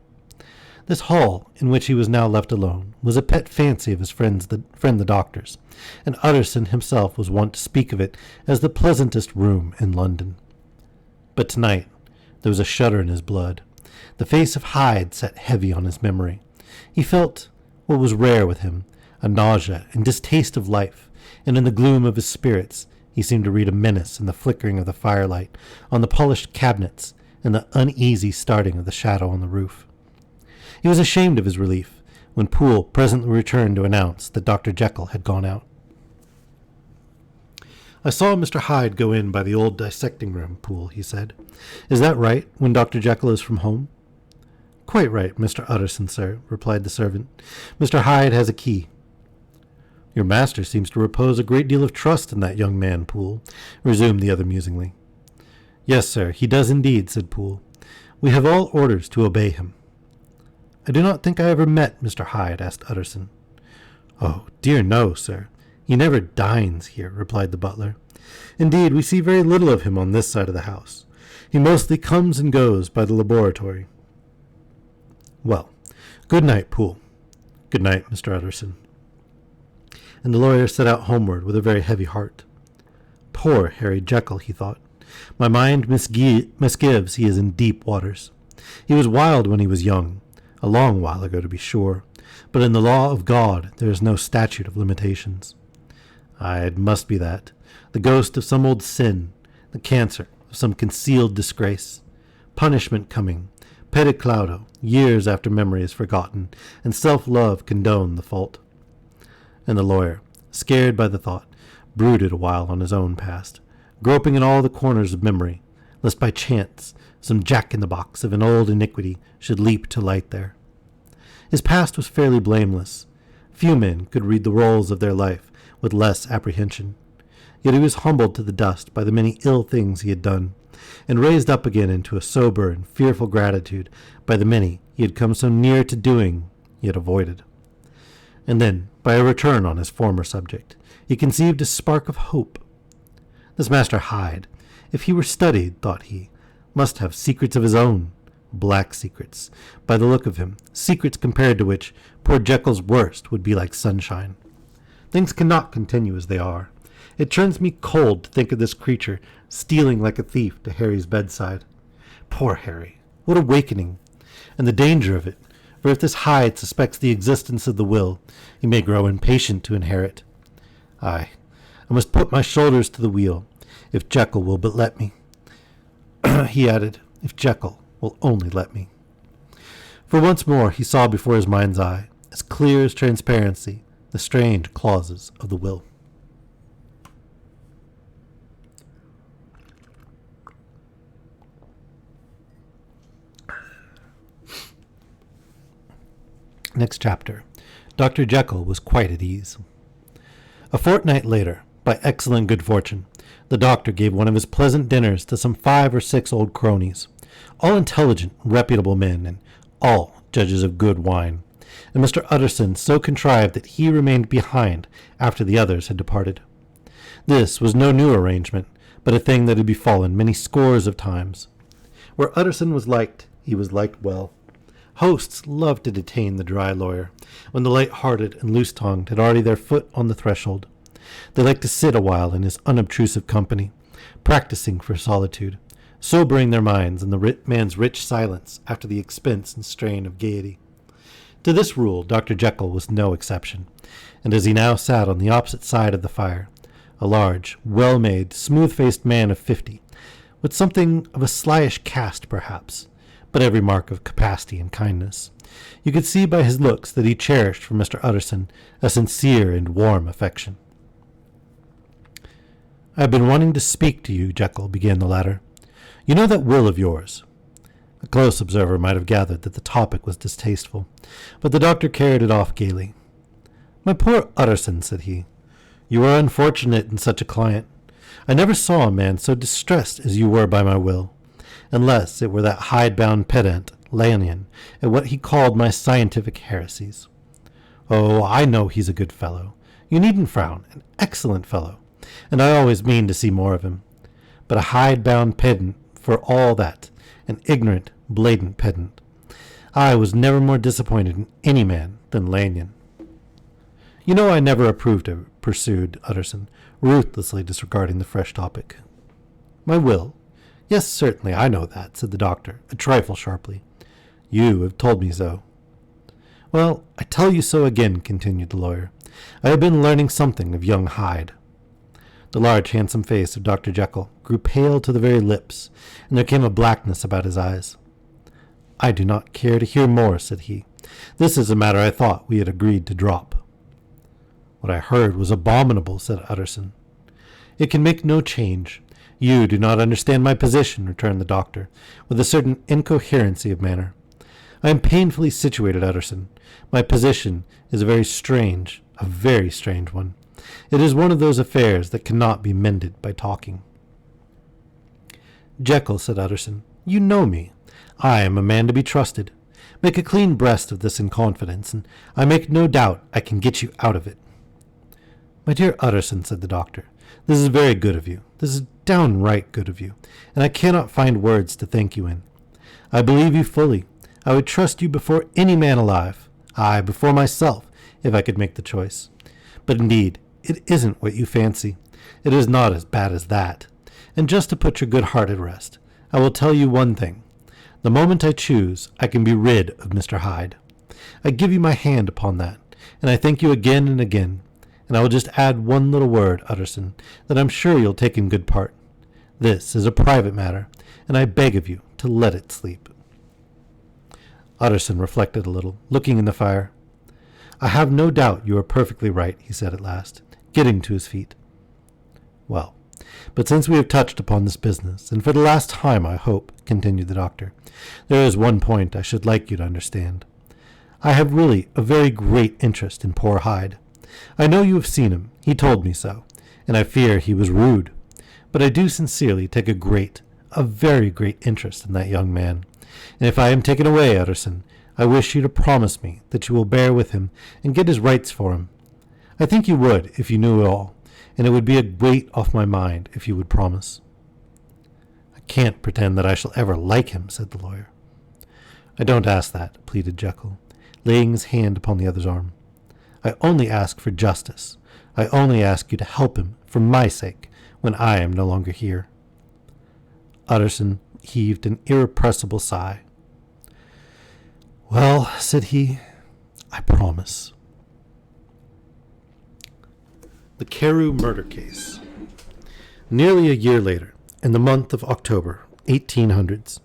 This hall, in which he was now left alone, was a pet fancy of his friend the doctor's, and Utterson himself was wont to speak of it as the pleasantest room in London. But tonight there was a shudder in his blood, The face of Hyde sat heavy on his memory. He felt what was rare with him, a nausea and distaste of life, and in the gloom of his spirits he seemed to read a menace in the flickering of the firelight on the polished cabinets and the uneasy starting of the shadow on the roof. He was ashamed of his relief when Poole presently returned to announce that Dr. Jekyll had gone out. "I saw Mr. Hyde go in by the old dissecting room, Poole," he said. "Is that right, when Dr. Jekyll is from home?" "Quite right, Mr. Utterson, sir," replied the servant. "Mr. Hyde has a key." "Your master seems to repose a great deal of trust in that young man, Poole," resumed the other musingly. "Yes, sir, he does indeed," said Poole. "We have all orders to obey him." "I do not think I ever met Mr. Hyde," asked Utterson. "Oh, dear no, sir. He never dines here," replied the butler. "Indeed, we see very little of him on this side of the house. He mostly comes and goes by the laboratory." "Well, good night, Poole." "Good night, Mr. Utterson." And the lawyer set out homeward with a very heavy heart. "Poor Harry Jekyll," he thought. "My mind misgives he is in deep waters. He was wild when he was young, a long while ago to be sure, but in the law of God there is no statute of limitations. Aye, it must be that, the ghost of some old sin, the cancer of some concealed disgrace, punishment coming, pede claudo, years after memory is forgotten, and self-love condone the fault." And the lawyer, scared by the thought, brooded a while on his own past, groping in all the corners of memory, lest by chance some jack-in-the-box of an old iniquity should leap to light there. His past was fairly blameless. Few men could read the rolls of their life with less apprehension. Yet he was humbled to the dust by the many ill things he had done, and raised up again into a sober and fearful gratitude by the many he had come so near to doing, yet avoided. And then, by a return on his former subject, he conceived a spark of hope. This Master Hyde, if he were studied, thought he, must have secrets of his own, black secrets, by the look of him, secrets compared to which poor Jekyll's worst would be like sunshine. Things cannot continue as they are. It turns me cold to think of this creature stealing like a thief to Harry's bedside. Poor Harry! What awakening! And the danger of it, for if this Hyde suspects the existence of the will, he may grow impatient to inherit. Aye, I must put my shoulders to the wheel, if Jekyll will but let me. He added, if Jekyll will only let me. For once more he saw before his mind's eye, as clear as transparency, the strange clauses of the will. Next chapter. Dr. Jekyll was quite at ease. A fortnight later, by excellent good fortune, the doctor gave one of his pleasant dinners to some 5 or 6 old cronies, all intelligent, reputable men, and all judges of good wine, and Mr. Utterson so contrived that he remained behind after the others had departed. This was no new arrangement, but a thing that had befallen many scores of times. Where Utterson was liked, he was liked well. Hosts loved to detain the dry lawyer, when the light-hearted and loose-tongued had already their foot on the threshold. They liked to sit a while in his unobtrusive company, practicing for solitude, sobering their minds in the man's rich silence after the expense and strain of gaiety. To this rule Dr. Jekyll was no exception, and as he now sat on the opposite side of the fire, a large, well-made, smooth-faced man of 50, with something of a slyish cast perhaps, but every mark of capacity and kindness, you could see by his looks that he cherished for Mr. Utterson a sincere and warm affection. "I have been wanting to speak to you, Jekyll," began the latter. "You know that will of yours." A close observer might have gathered that the topic was distasteful, but the doctor carried it off gaily. "My poor Utterson," said he, "you are unfortunate in such a client. I never saw a man so distressed as you were by my will, unless it were that hide-bound pedant, Lanyon, at what he called my scientific heresies. Oh, I know he's a good fellow. You needn't frown, an excellent fellow, and I always mean to see more of him. But a hide-bound pedant for all that, an ignorant, blatant pedant. I was never more disappointed in any man than Lanyon." "You know I never approved of it," pursued Utterson, ruthlessly disregarding the fresh topic. "My will? Yes, certainly, I know that," said the doctor, a trifle sharply. You have told me so. Well, I tell you so again, continued the lawyer. I have been learning something of young Hyde. The large, handsome face of Dr. Jekyll grew pale to the very lips, and there came a blackness about his eyes. I do not care to hear more, said he. This is a matter I thought we had agreed to drop. What I heard was abominable, said Utterson. It can make no change. You do not understand my position, returned the doctor, with a certain incoherency of manner. I am painfully situated, Utterson. My position is a very strange one. It is one of those affairs that cannot be mended by talking. Jekyll, said Utterson, you know me. I am a man to be trusted. Make a clean breast of this in confidence, and I make no doubt I can get you out of it. My dear Utterson, said the doctor, this is very good of you. This is downright good of you, and I cannot find words to thank you in. I believe you fully. I would trust you before any man alive, aye, before myself, if I could make the choice. But indeed, it isn't what you fancy. It is not as bad as that. And just to put your good heart at rest, I will tell you one thing. The moment I choose, I can be rid of Mr. Hyde. I give you my hand upon that, and I thank you again and again. And I will just add one little word, Utterson, that I'm sure you'll take in good part. This is a private matter, and I beg of you to let it sleep. Utterson reflected a little, looking in the fire. I have no doubt you are perfectly right, he said at last, getting to his feet. Well, but since we have touched upon this business, and for the last time, I hope, continued the doctor, there is one point I should like you to understand. I have really a very great interest in poor Hyde. I know you have seen him. He told me so, and I fear he was rude. But I do sincerely take a very great interest in that young man. And if I am taken away, Utterson, I wish you to promise me that you will bear with him and get his rights for him. I think you would if you knew it all, and it would be a weight off my mind if you would promise. I can't pretend that I shall ever like him, said the lawyer. I don't ask that, pleaded Jekyll, laying his hand upon the other's arm. I only ask for justice. I only ask you to help him for my sake when I am no longer here. Utterson heaved an irrepressible sigh. Well, said he, I promise. The Carew murder case. Nearly a year later, in the month of October, 1800s,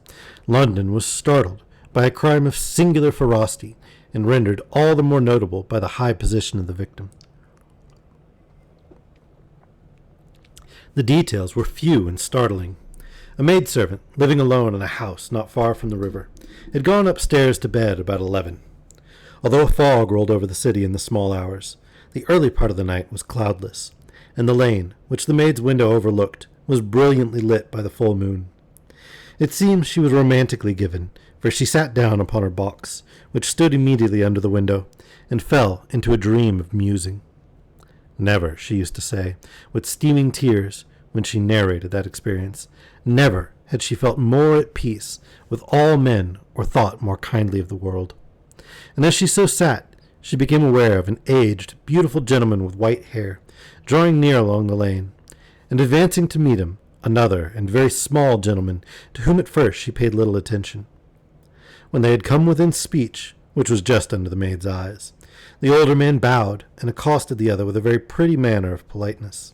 London was startled by a crime of singular ferocity and rendered all the more notable by the high position of the victim. The details were few and startling. A maidservant, living alone in a house not far from the river, had gone upstairs to bed about 11. Although a fog rolled over the city in the small hours, the early part of the night was cloudless, and the lane, which the maid's window overlooked, was brilliantly lit by the full moon. It seems she was romantically given, for she sat down upon her box, which stood immediately under the window, and fell into a dream of musing. Never, she used to say, with steaming tears, when she narrated that experience, never had she felt more at peace with all men or thought more kindly of the world. And as she so sat, she became aware of an aged, beautiful gentleman with white hair, drawing near along the lane, and advancing to meet him, another and very small gentleman, to whom at first she paid little attention. When they had come within speech, which was just under the maid's eyes, the older man bowed and accosted the other with a very pretty manner of politeness.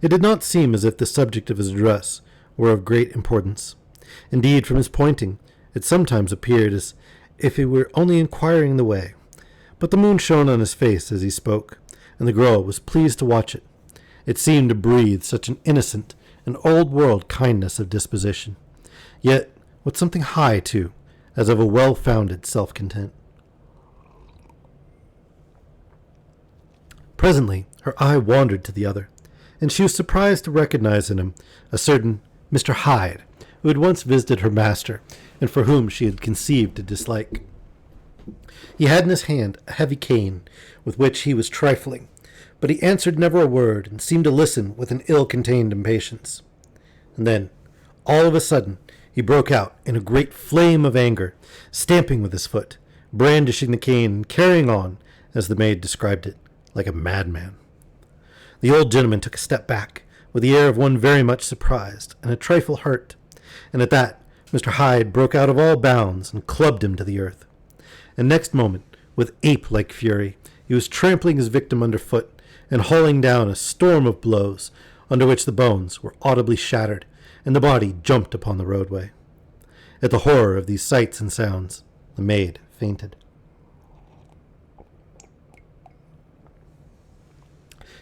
It did not seem as if the subject of his address were of great importance. Indeed, from his pointing, it sometimes appeared as if he were only inquiring the way. But the moon shone on his face as he spoke, and the girl was pleased to watch it. It seemed to breathe such an innocent and old-world kindness of disposition, yet with something high, too, as of a well-founded self-content. Presently her eye wandered to the other, and she was surprised to recognize in him a certain Mr. Hyde, who had once visited her master, and for whom she had conceived a dislike. He had in his hand a heavy cane, with which he was trifling, but he answered never a word, and seemed to listen with an ill-contained impatience. And then, all of a sudden, he broke out in a great flame of anger, stamping with his foot, brandishing the cane, and carrying on, as the maid described it, like a madman. The old gentleman took a step back, with the air of one very much surprised, and a trifle hurt, and at that Mr. Hyde broke out of all bounds and clubbed him to the earth. And next moment, with ape-like fury, he was trampling his victim underfoot and hauling down a storm of blows, under which the bones were audibly shattered and the body jumped upon the roadway. At the horror of these sights and sounds, the maid fainted.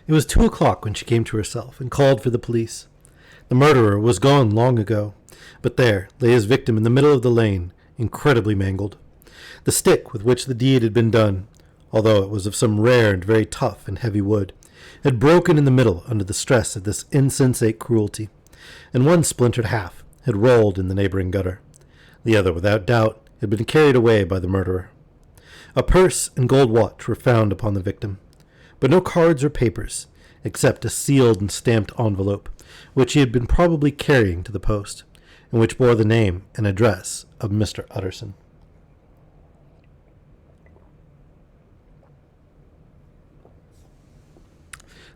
It was 2:00 when she came to herself and called for the police. The murderer was gone long ago, but there lay his victim in the middle of the lane, incredibly mangled. The stick with which the deed had been done, although it was of some rare and very tough and heavy wood, had broken in the middle under the stress of this insensate cruelty, and one splintered half had rolled in the neighboring gutter. The other, without doubt, had been carried away by the murderer. A purse and gold watch were found upon the victim, but no cards or papers, except a sealed and stamped envelope, which he had been probably carrying to the post, and which bore the name and address of Mr. Utterson.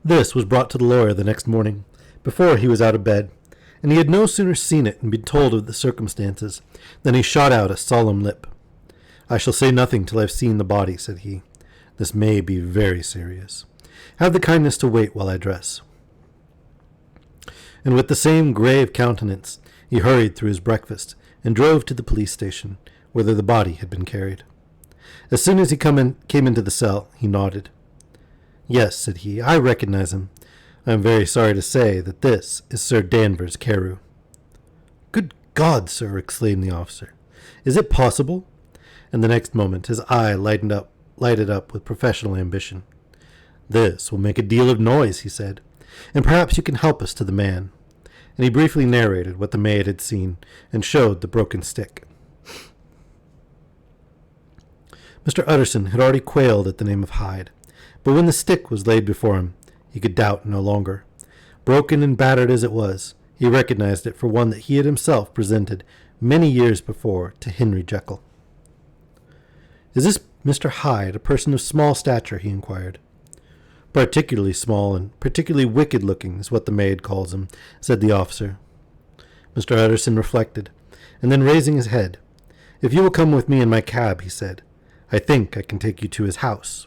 This was brought to the lawyer the next morning, before he was out of bed, and he had no sooner seen it and been told of the circumstances than he shot out a solemn lip. "I shall say nothing till I've seen the body," said he. "This may be very serious. Have the kindness to wait while I dress." And with the same grave countenance, he hurried through his breakfast and drove to the police station, whither the body had been carried. As soon as he came into the cell, he nodded. "Yes," said he, "I recognize him. I am very sorry to say that this is Sir Danvers Carew." "Good God, sir!" exclaimed the officer. "Is it possible?" And the next moment his eye lighted up with professional ambition. "This will make a deal of noise," he said, "and perhaps you can help us to the man." And he briefly narrated what the maid had seen and showed the broken stick. Mr. Utterson had already quailed at the name of Hyde, but when the stick was laid before him, he could doubt no longer. Broken and battered as it was, he recognized it for one that he had himself presented many years before to Henry Jekyll. "Is this Mr. Hyde a person of small stature?" he inquired. "Particularly small and particularly wicked-looking is what the maid calls him," said the officer. Mr. Utterson reflected, and then raising his head, "If you will come with me in my cab," he said, "I think I can take you to his house."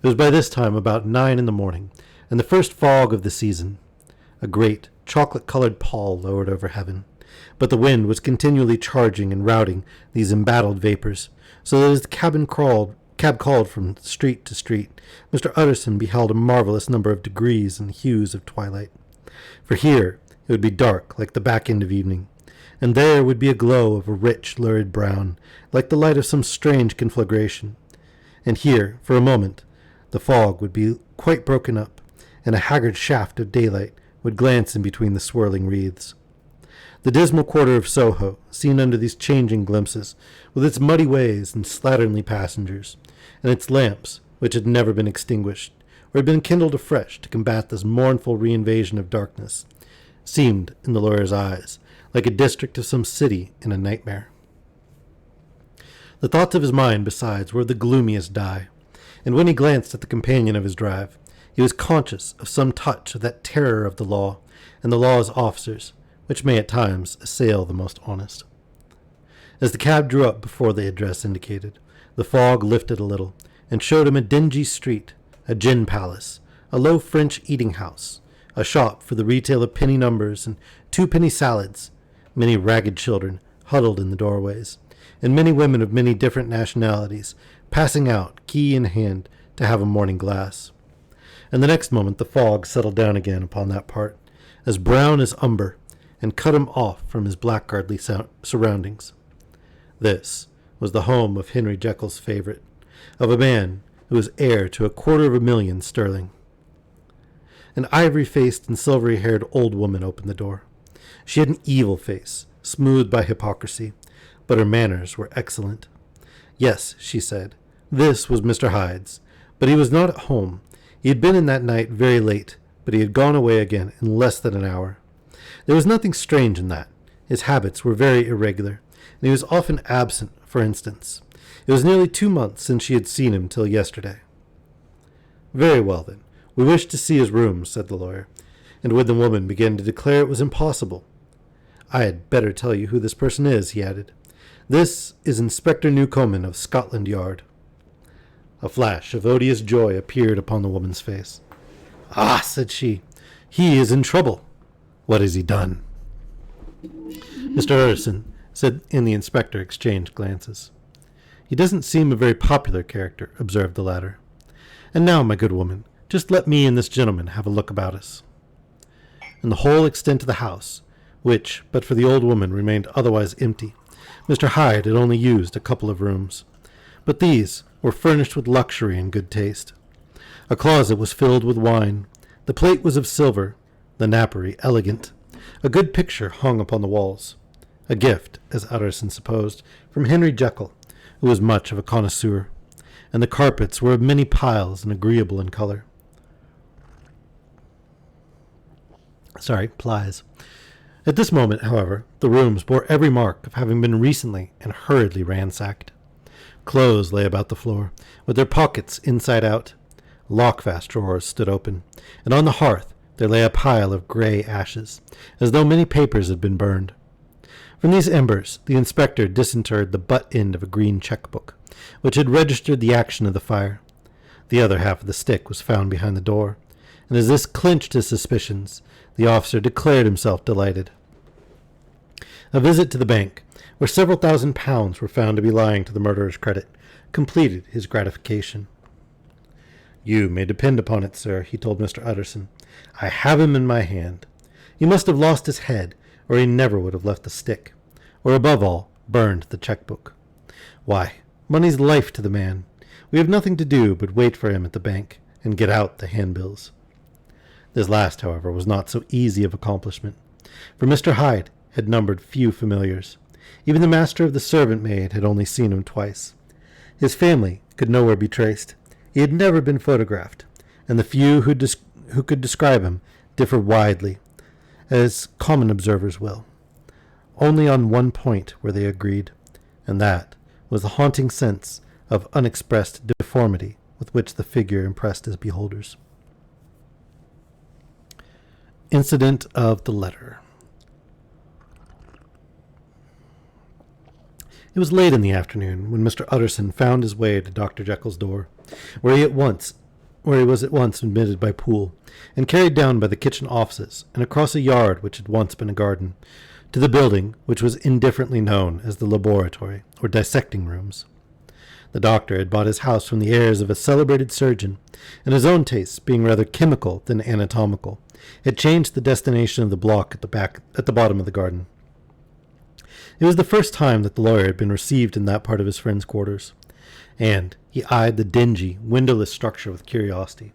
It was by this time about 9 in the morning, and the first fog of the season. A great chocolate-colored pall lowered over heaven, but the wind was continually charging and routing these embattled vapors, so that as the cab called from street to street, Mr. Utterson beheld a marvelous number of degrees and hues of twilight. For here it would be dark like the back end of evening, and there would be a glow of a rich, lurid brown, like the light of some strange conflagration. And here, for a moment, the fog would be quite broken up, and a haggard shaft of daylight would glance in between the swirling wreaths. The dismal quarter of Soho, seen under these changing glimpses, with its muddy ways and slatternly passengers, and its lamps, which had never been extinguished, or had been kindled afresh to combat this mournful reinvasion of darkness, seemed, in the lawyer's eyes, like a district of some city in a nightmare. The thoughts of his mind, besides, were of the gloomiest dye, and when he glanced at the companion of his drive, he was conscious of some touch of that terror of the law and the law's officers, which may at times assail the most honest. As the cab drew up before the address indicated, the fog lifted a little, and showed him a dingy street, a gin palace, a low French eating-house, a shop for the retail of penny numbers and two-penny salads, many ragged children huddled in the doorways, and many women of many different nationalities passing out, key in hand, to have a morning glass. And the next moment the fog settled down again upon that part, as brown as umber, and cut him off from his blackguardly surroundings. This was the home of Henry Jekyll's favorite, of a man who was heir to £250,000 sterling. An ivory-faced and silvery-haired old woman opened the door. She had an evil face, smoothed by hypocrisy, but her manners were excellent. Yes, she said, this was Mr. Hyde's, but he was not at home. He had been in that night very late, but he had gone away again in less than an hour. There was nothing strange in that. His habits were very irregular, and he was often absent, for instance. It was nearly 2 months since she had seen him till yesterday. "Very well, then. We wish to see his rooms," said the lawyer, and when the woman began to declare it was impossible, I had better tell you who this person is, he added. This is Inspector Newcomen of Scotland Yard. A flash of odious joy appeared upon the woman's face. Ah, said she, he is in trouble. What has he done? Mr. Utterson said, and the inspector exchanged glances. He doesn't seem a very popular character, observed the latter. And now, my good woman, just let me and this gentleman have a look about us. In the whole extent of the house, which, but for the old woman, remained otherwise empty, Mr. Hyde had only used a couple of rooms. But these were furnished with luxury and good taste. A closet was filled with wine. The plate was of silver, the napery elegant. A good picture hung upon the walls. A gift, as Utterson supposed, from Henry Jekyll, who was much of a connoisseur, and the carpets were of many piles and agreeable in color. Plies. At this moment, however, the rooms bore every mark of having been recently and hurriedly ransacked. Clothes lay about the floor, with their pockets inside out. Lockfast drawers stood open, and on the hearth there lay a pile of grey ashes, as though many papers had been burned. From these embers the inspector disinterred the butt end of a green cheque-book, which had registered the action of the fire. The other half of the stick was found behind the door, and as this clinched his suspicions, the officer declared himself delighted. A visit to the bank, where several £1,000s were found to be lying to the murderer's credit, completed his gratification. You may depend upon it, sir, he told Mr. Utterson. I have him in my hand. He must have lost his head, or he never would have left the stick, or above all, burned the cheque-book. Why, money's life to the man. We have nothing to do but wait for him at the bank, and get out the handbills. This last, however, was not so easy of accomplishment, for Mr. Hyde had numbered few familiars. Even the master of the servant maid had only seen him twice. His family could nowhere be traced. He had never been photographed, and the few who could describe him differed widely, as common observers will. Only on one point were they agreed, and that was the haunting sense of unexpressed deformity with which the figure impressed his beholders. Incident of the letter. It was late in the afternoon when Mr. Utterson found his way to Dr. Jekyll's door, where he was at once admitted by Poole, and carried down by the kitchen offices, and across a yard which had once been a garden, to the building which was indifferently known as the laboratory, or dissecting rooms. The doctor had bought his house from the heirs of a celebrated surgeon, and his own tastes, being rather chemical than anatomical, had changed the destination of the block at the bottom of the garden. It was the first time that the lawyer had been received in that part of his friend's quarters, and he eyed the dingy, windowless structure with curiosity,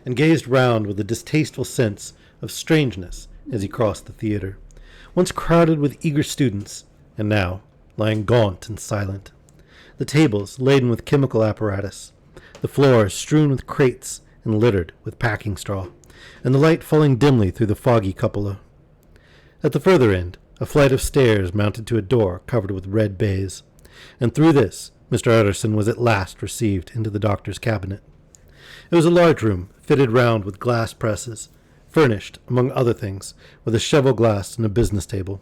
and gazed round with a distasteful sense of strangeness as he crossed the theatre, once crowded with eager students, and now lying gaunt and silent, the tables laden with chemical apparatus, the floors strewn with crates and littered with packing straw, and the light falling dimly through the foggy cupola. At the further end, a flight of stairs mounted to a door covered with red baize, and through this Mr. Utterson was at last received into the doctor's cabinet. It was a large room, fitted round with glass presses, furnished, among other things, with a cheval-glass and a business table,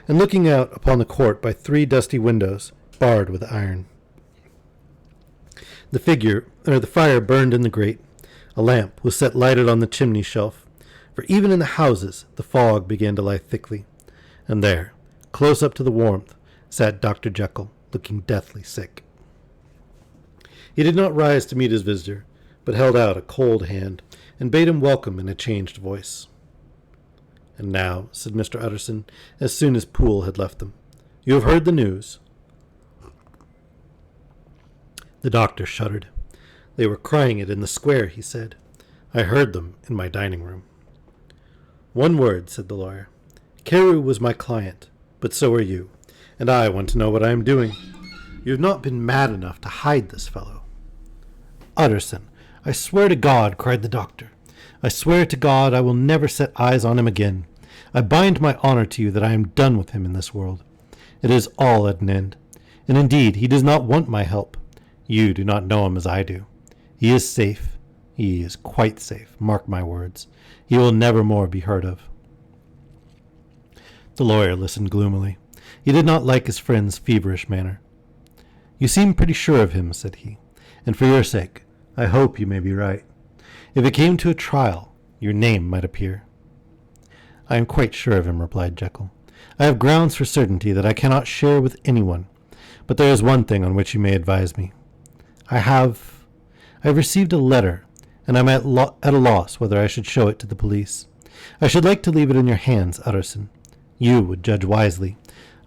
and looking out upon the court by 3 dusty windows, barred with iron. The fire burned in the grate. A lamp was set lighted on the chimney shelf, for even in the houses the fog began to lie thickly, and there, close up to the warmth, sat Dr. Jekyll, looking deathly sick. He did not rise to meet his visitor, but held out a cold hand, and bade him welcome in a changed voice. "And now," said Mr. Utterson, as soon as Poole had left them, "you have heard the news." The doctor shuddered. "They were crying it in the square," he said. "I heard them in my dining room." "One word," said the lawyer. "Carew was my client, but so are you, and I want to know what I am doing. You have not been mad enough to hide this fellow." "Utterson, I swear to God," cried the doctor, "I swear to God I will never set eyes on him again. I bind my honor to you that I am done with him in this world. It is all at an end, and indeed he does not want my help. You do not know him as I do. He is safe. He is quite safe. Mark my words. He will never more be heard of." The lawyer listened gloomily. He did not like his friend's feverish manner. "You seem pretty sure of him," said he, "and for your sake, I hope you may be right. If it came to a trial, your name might appear." "I am quite sure of him," replied Jekyll. "I have grounds for certainty that I cannot share with anyone, but there is one thing on which you may advise me. I have received a letter, and I am at a loss whether I should show it to the police. I should like to leave it in your hands, Utterson. You would judge wisely,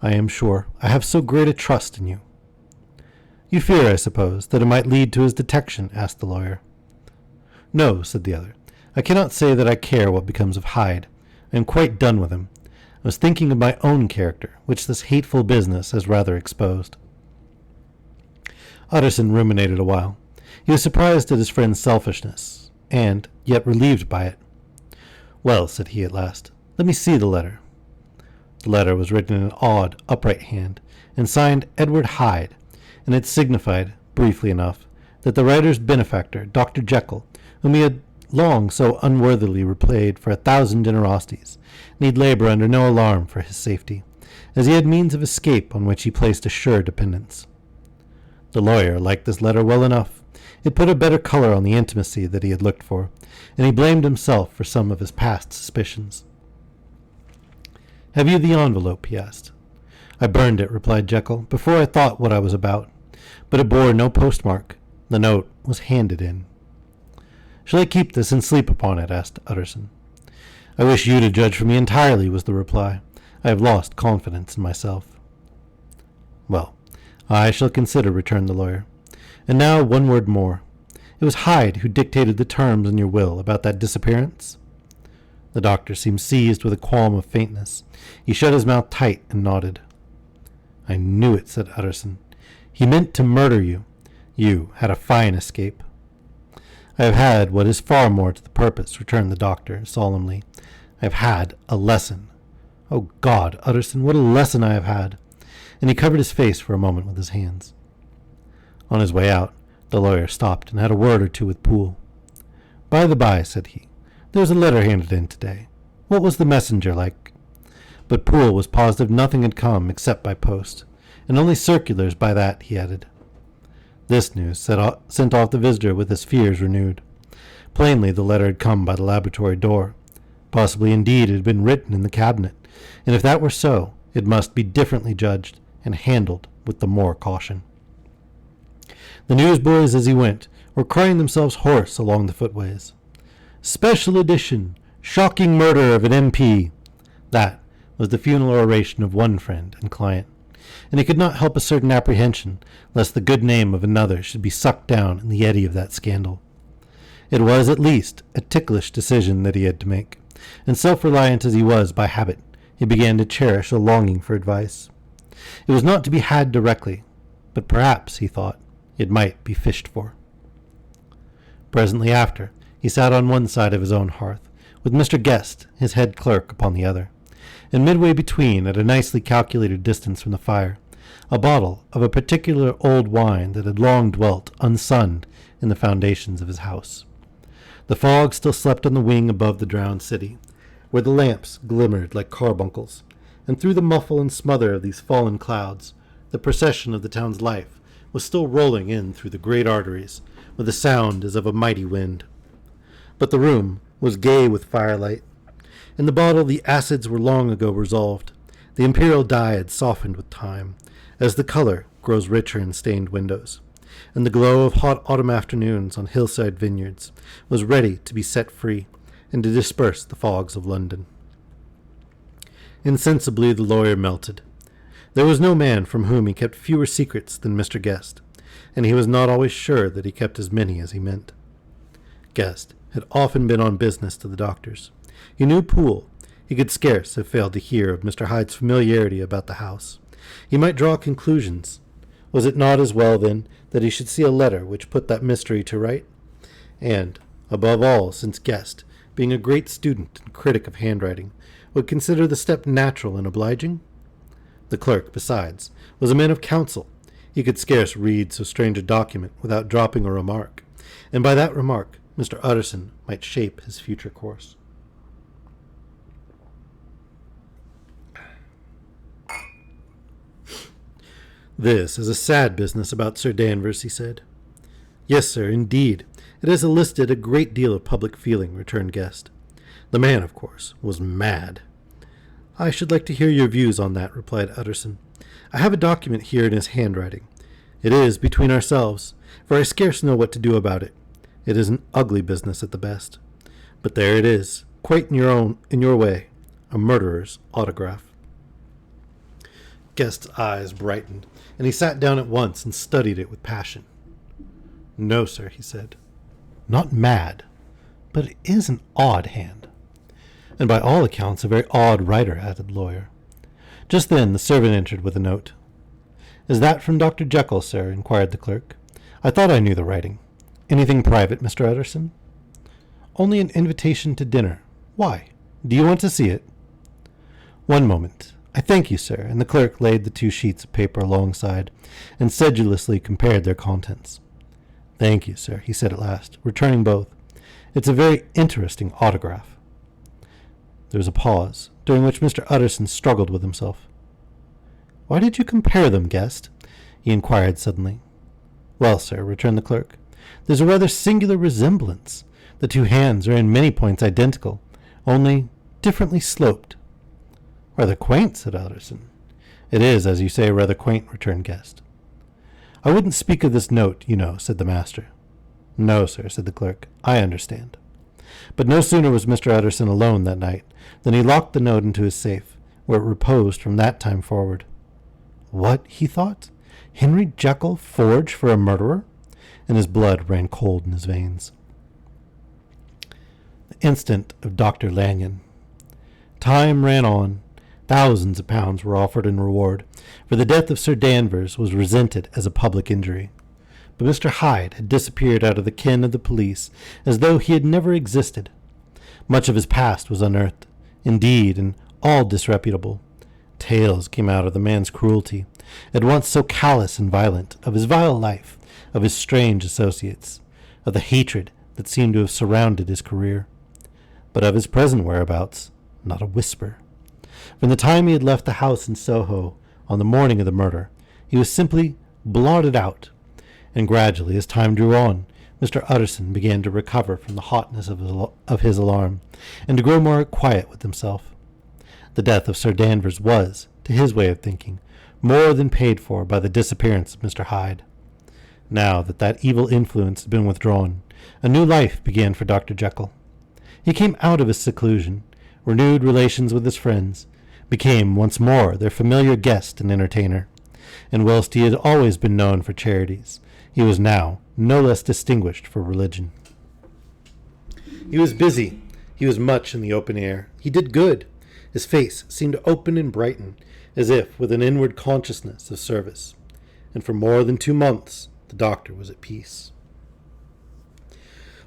I am sure. I have so great a trust in you." "You fear, I suppose, that it might lead to his detection?" asked the lawyer. "No," said the other. "I cannot say that I care what becomes of Hyde. I am quite done with him. I was thinking of my own character, which this hateful business has rather exposed." Utterson ruminated a while. He was surprised at his friend's selfishness, and yet relieved by it. "Well," said he at last, "let me see the letter." The letter was written in an odd, upright hand, and signed Edward Hyde, and it signified, briefly enough, that the writer's benefactor, Dr. Jekyll, whom he had long so unworthily repaid for 1,000 generosities, need labor under no alarm for his safety, as he had means of escape on which he placed a sure dependence. The lawyer liked this letter well enough. It put a better color on the intimacy that he had looked for, and he blamed himself for some of his past suspicions. "Have you the envelope?" he asked. "I burned it," replied Jekyll, "before I thought what I was about. But it bore no postmark. The note was handed in." "Shall I keep this and sleep upon it?" asked Utterson. "I wish you to judge for me entirely," was the reply. "I have lost confidence in myself." "Well, I shall consider," returned the lawyer. "And now one word more. It was Hyde who dictated the terms in your will about that disappearance?" The doctor seemed seized with a qualm of faintness. He shut his mouth tight and nodded. "I knew it," said Utterson. "He meant to murder you. You had a fine escape." "I have had what is far more to the purpose," returned the doctor solemnly. "I have had a lesson. Oh God, Utterson, what a lesson I have had!" And he covered his face for a moment with his hands. On his way out, the lawyer stopped and had a word or two with Poole. "By the by," said he, "there was a letter handed in today. What was the messenger like?" But Poole was positive nothing had come except by post, and only circulars by that, he added. This news sent off the visitor with his fears renewed. Plainly the letter had come by the laboratory door. Possibly indeed it had been written in the cabinet, and if that were so, it must be differently judged and handled with the more caution. The newsboys, as he went, were crying themselves hoarse along the footways. "Special edition! Shocking murder of an MP!" That was the funeral oration of one friend and client, and he could not help a certain apprehension lest the good name of another should be sucked down in the eddy of that scandal. It was, at least, a ticklish decision that he had to make, and self-reliant as he was by habit, he began to cherish a longing for advice. It was not to be had directly, but perhaps, he thought, it might be fished for. Presently after, he sat on one side of his own hearth, with Mr. Guest, his head clerk, upon the other, and midway between, at a nicely calculated distance from the fire, a bottle of a particular old wine that had long dwelt unsunned in the foundations of his house. The fog still slept on the wing above the drowned city, where the lamps glimmered like carbuncles, and through the muffle and smother of these fallen clouds, the procession of the town's life was still rolling in through the great arteries, with a sound as of a mighty wind. But the room was gay with firelight. In the bottle the acids were long ago resolved. The imperial dye had softened with time, as the color grows richer in stained windows, and the glow of hot autumn afternoons on hillside vineyards was ready to be set free and to disperse the fogs of London. Insensibly the lawyer melted. There was no man from whom he kept fewer secrets than Mr. Guest, and he was not always sure that he kept as many as he meant. Guest had often been on business to the doctor's. He knew Poole. He could scarce have failed to hear of Mr. Hyde's familiarity about the house. He might draw conclusions. Was it not as well, then, that he should see a letter which put that mystery to right? And, above all, since Guest, being a great student and critic of handwriting, would consider the step natural and obliging? The clerk, besides, was a man of counsel. He could scarce read so strange a document without dropping a remark, and by that remark Mr. Utterson might shape his future course. "This is a sad business about Sir Danvers," he said. "Yes, sir, indeed. It has elicited a great deal of public feeling," returned Guest. "The man, of course, was mad." "I should like to hear your views on that," replied Utterson. "I have a document here in his handwriting. It is between ourselves, for I scarce know what to do about it. It is an ugly business at the best. But there it is, quite in your way, a murderer's autograph." Guest's eyes brightened, and he sat down at once and studied it with passion. "No, sir," he said. "Not mad, but it is an odd hand. And by all accounts a very odd writer," added the lawyer. Just then the servant entered with a note. "Is that from Dr. Jekyll, sir?" inquired the clerk. "I thought I knew the writing. Anything private, Mr. Utterson?" "Only an invitation to dinner. Why? Do you want to see it?" "One moment. I thank you, sir," and the clerk laid the 2 sheets of paper alongside and sedulously compared their contents. "Thank you, sir," he said at last, returning both. "It's a very interesting autograph." There was a pause, during which Mr. Utterson struggled with himself. "Why did you compare them, Guest?" he inquired suddenly. "Well, sir," returned the clerk, "there's a rather singular resemblance. The 2 hands are in many points identical, only differently sloped." "Rather quaint," said Utterson. "It is, as you say, rather quaint," returned Guest. "I wouldn't speak of this note, you know," said the master. "No, sir," said the clerk. "I understand." But no sooner was Mr. Utterson alone that night than he locked the note into his safe, where it reposed from that time forward. What, he thought? Henry Jekyll forged for a murderer? And his blood ran cold in his veins. The instant of Dr. Lanyon. Time ran on. Thousands of pounds were offered in reward, for the death of Sir Danvers was resented as a public injury. But Mr. Hyde had disappeared out of the ken of the police as though he had never existed. Much of his past was unearthed, indeed, and all disreputable. Tales came out of the man's cruelty, at once so callous and violent, of his vile life, of his strange associates, of the hatred that seemed to have surrounded his career. But of his present whereabouts, not a whisper. From the time he had left the house in Soho on the morning of the murder, he was simply blotted out, and gradually, as time drew on, Mr. Utterson began to recover from the hotness of his alarm, and to grow more quiet with himself. The death of Sir Danvers was, to his way of thinking, more than paid for by the disappearance of Mr. Hyde. Now that that evil influence had been withdrawn, a new life began for Dr. Jekyll. He came out of his seclusion, renewed relations with his friends, became once more their familiar guest and entertainer, and whilst he had always been known for charities, he was now no less distinguished for religion. He was busy. He was much in the open air. He did good. His face seemed to open and brighten, as if with an inward consciousness of service. And for more than 2 months, the doctor was at peace.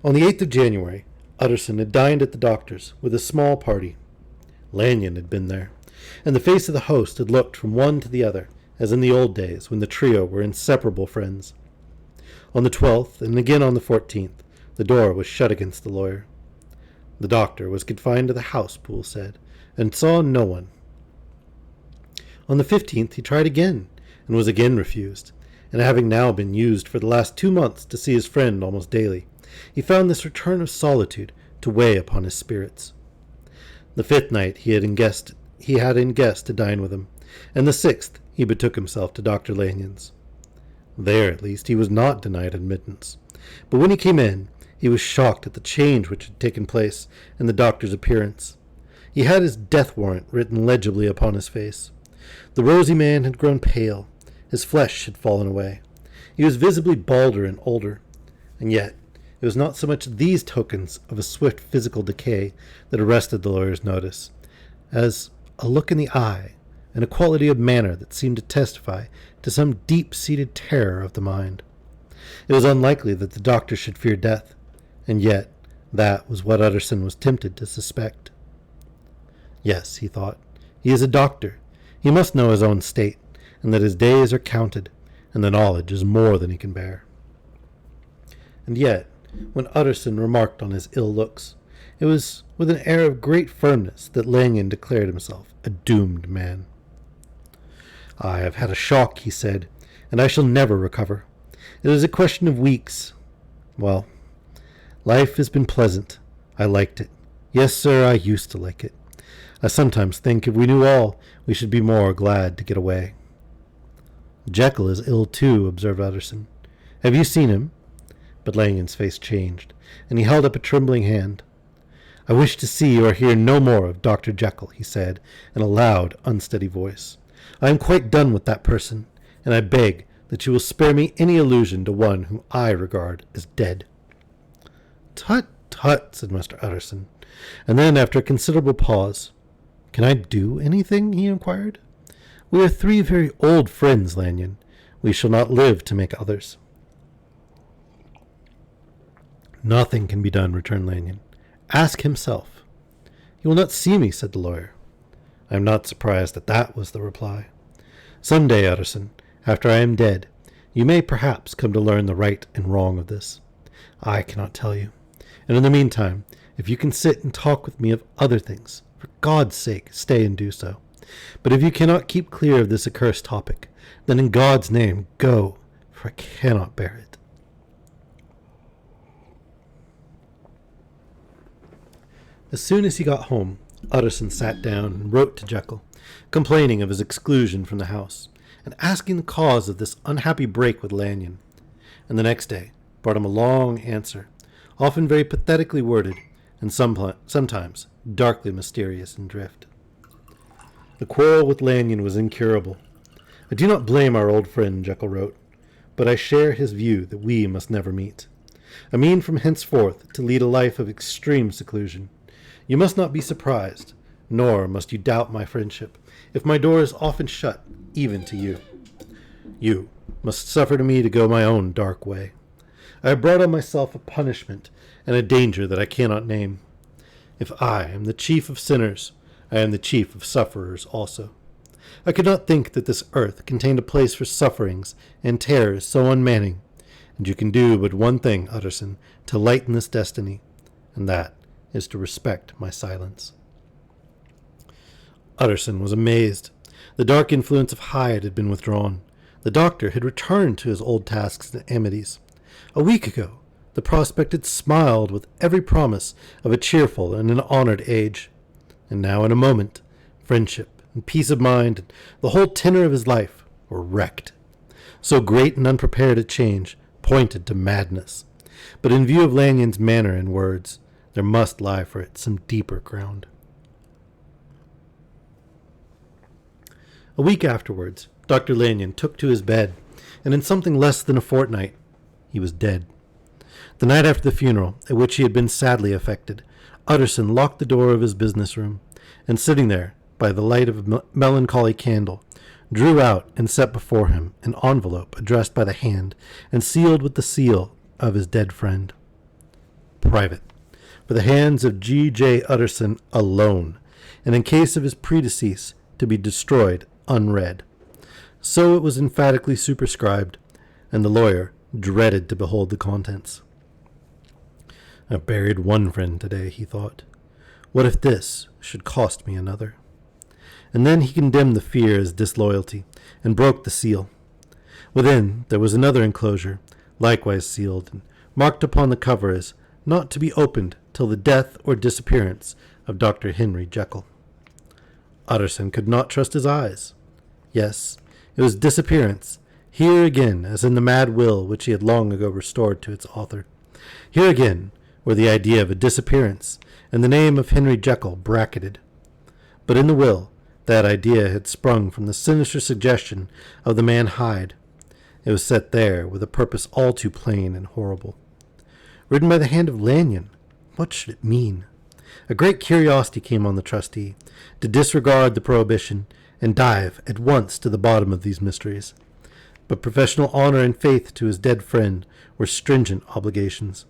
On the 8th of January, Utterson had dined at the doctor's with a small party. Lanyon had been there, and the face of the host had looked from one to the other, as in the old days when the trio were inseparable friends. On the 12th, and again on the 14th, the door was shut against the lawyer. The doctor was confined to the house, Poole said, and saw no one. On the 15th he tried again, and was again refused, and having now been used for the last 2 months to see his friend almost daily, he found this return of solitude to weigh upon his spirits. The 5th night he had in guest to dine with him, and the 6th he betook himself to Dr. Lanyon's. There, at least, he was not denied admittance, but when he came in, he was shocked at the change which had taken place in the doctor's appearance. He had his death warrant written legibly upon his face. The rosy man had grown pale. His flesh had fallen away. He was visibly balder and older, and yet it was not so much these tokens of a swift physical decay that arrested the lawyer's notice, as a look in the eye and a quality of manner that seemed to testify to some deep-seated terror of the mind. It was unlikely that the doctor should fear death, and yet that was what Utterson was tempted to suspect. Yes, he thought, he is a doctor. He must know his own state, and that his days are counted, and the knowledge is more than he can bear. And yet, when Utterson remarked on his ill looks, it was with an air of great firmness that Lanyon declared himself a doomed man. "I have had a shock," he said, and I shall never recover. It is a question of weeks. Well, life has been pleasant. I liked it. Yes, sir, I used to like it. I sometimes think if we knew all, we should be more glad to get away. Jekyll is ill too, observed Utterson. Have you seen him? But Lanion's face changed, and he held up a trembling hand. I wish to see or hear no more of Dr. Jekyll, he said, in a loud, unsteady voice. I am quite done with that person, and I beg that you will spare me any allusion to one whom I regard as dead. Tut, tut, said Mr. Utterson, and then, after a considerable pause, Can I do anything? He inquired. We are 3 very old friends, Lanyon. We shall not live to make others. Nothing can be done, returned Lanyon. Ask himself. He will not see me, said the lawyer. I am not surprised that that was the reply. Some day, Utterson, after I am dead, you may perhaps come to learn the right and wrong of this. I cannot tell you. And in the meantime, if you can sit and talk with me of other things, for God's sake, stay and do so. But if you cannot keep clear of this accursed topic, then in God's name, go, for I cannot bear it. As soon as he got home, Utterson sat down and wrote to Jekyll, complaining of his exclusion from the house, and asking the cause of this unhappy break with Lanyon. And the next day brought him a long answer, often very pathetically worded, and sometimes darkly mysterious in drift. The quarrel with Lanyon was incurable. I do not blame our old friend, Jekyll wrote, but I share his view that we must never meet. I mean from henceforth to lead a life of extreme seclusion. You must not be surprised, nor must you doubt my friendship, if my door is often shut, even to you. You must suffer to me to go my own dark way. I have brought on myself a punishment and a danger that I cannot name. If I am the chief of sinners, I am the chief of sufferers also. I could not think that this earth contained a place for sufferings and terrors so unmanning, and you can do but one thing, Utterson, to lighten this destiny, and that is to respect my silence. Utterson was amazed. The dark influence of Hyde had been withdrawn. The doctor had returned to his old tasks and amities. A week ago, the prospect had smiled with every promise of a cheerful and an honored age. And now, in a moment, friendship and peace of mind and the whole tenor of his life were wrecked. So great and unprepared a change pointed to madness. But in view of Lanyon's manner and words, there must lie for it some deeper ground. A week afterwards, Dr. Lanyon took to his bed, and in something less than a fortnight, he was dead. The night after the funeral, at which he had been sadly affected, Utterson locked the door of his business room, and sitting there, by the light of a melancholy candle, drew out and set before him an envelope addressed by the hand and sealed with the seal of his dead friend. Private. For the hands of G.J. Utterson alone, and in case of his predecease, to be destroyed unread. So it was emphatically superscribed, and the lawyer dreaded to behold the contents. I've buried one friend today, he thought. What if this should cost me another? And then he condemned the fear as disloyalty, and broke the seal. Within there was another enclosure, likewise sealed, and marked upon the cover as not to be opened till the death or disappearance of Dr. Henry Jekyll. Utterson could not trust his eyes. Yes, it was disappearance, here again as in the mad will which he had long ago restored to its author. Here again were the idea of a disappearance, and the name of Henry Jekyll bracketed. But in the will, that idea had sprung from the sinister suggestion of the man Hyde. It was set there with a purpose all too plain and horrible. Written by the hand of Lanyon, what should it mean? A great curiosity came on the trustee, to disregard the prohibition and dive at once to the bottom of these mysteries. But professional honor and faith to his dead friend were stringent obligations,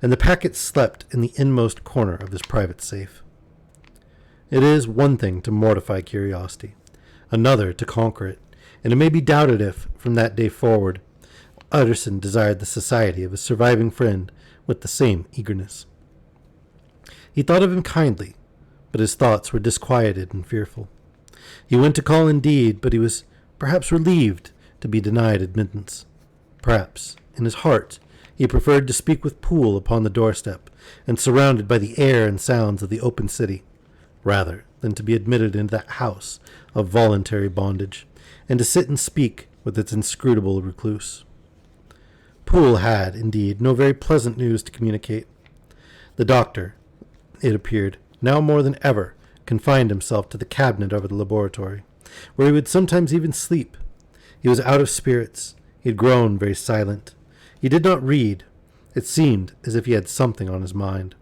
and the packet slept in the inmost corner of his private safe. It is one thing to mortify curiosity, another to conquer it, and it may be doubted if, from that day forward, Utterson desired the society of his surviving friend with the same eagerness. He thought of him kindly, but his thoughts were disquieted and fearful. He went to call indeed, but he was perhaps relieved to be denied admittance. Perhaps, in his heart, he preferred to speak with Poole upon the doorstep, and surrounded by the air and sounds of the open city, rather than to be admitted into that house of voluntary bondage, and to sit and speak with its inscrutable recluse. Poole had, indeed, no very pleasant news to communicate. The doctor, it appeared, now more than ever, confined himself to the cabinet over the laboratory, where he would sometimes even sleep. He was out of spirits. He had grown very silent. He did not read. It seemed as if he had something on his mind.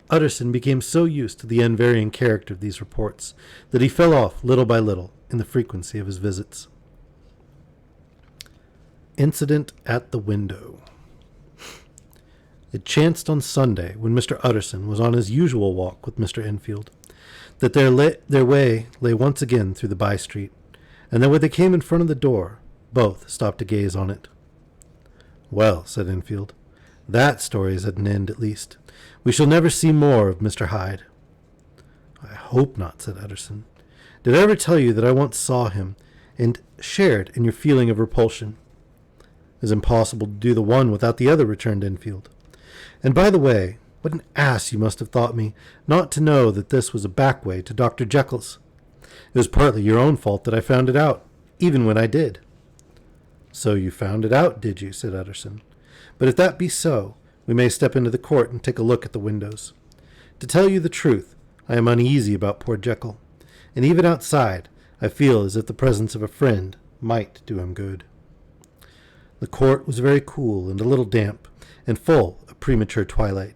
Utterson became so used to the unvarying character of these reports that he fell off little by little in the frequency of his visits. Incident at the window. It chanced on Sunday, when Mr. Utterson was on his usual walk with Mr. Enfield, that their way lay once again through the by-street, and that when they came in front of the door, both stopped to gaze on it. "Well," said Enfield, "that story is at an end, at least. We shall never see more of Mr. Hyde." "I hope not," said Utterson. "Did I ever tell you that I once saw him, and shared in your feeling of repulsion?" "It is impossible to do the one without the other," returned Enfield. "And by the way, what an ass you must have thought me not to know that this was a back way to Dr. Jekyll's. It was partly your own fault that I found it out, even when I did." "So you found it out, did you?" said Utterson. "But if that be so, we may step into the court and take a look at the windows. To tell you the truth, I am uneasy about poor Jekyll, and even outside I feel as if the presence of a friend might do him good." The court was very cool and a little damp, and full of premature twilight,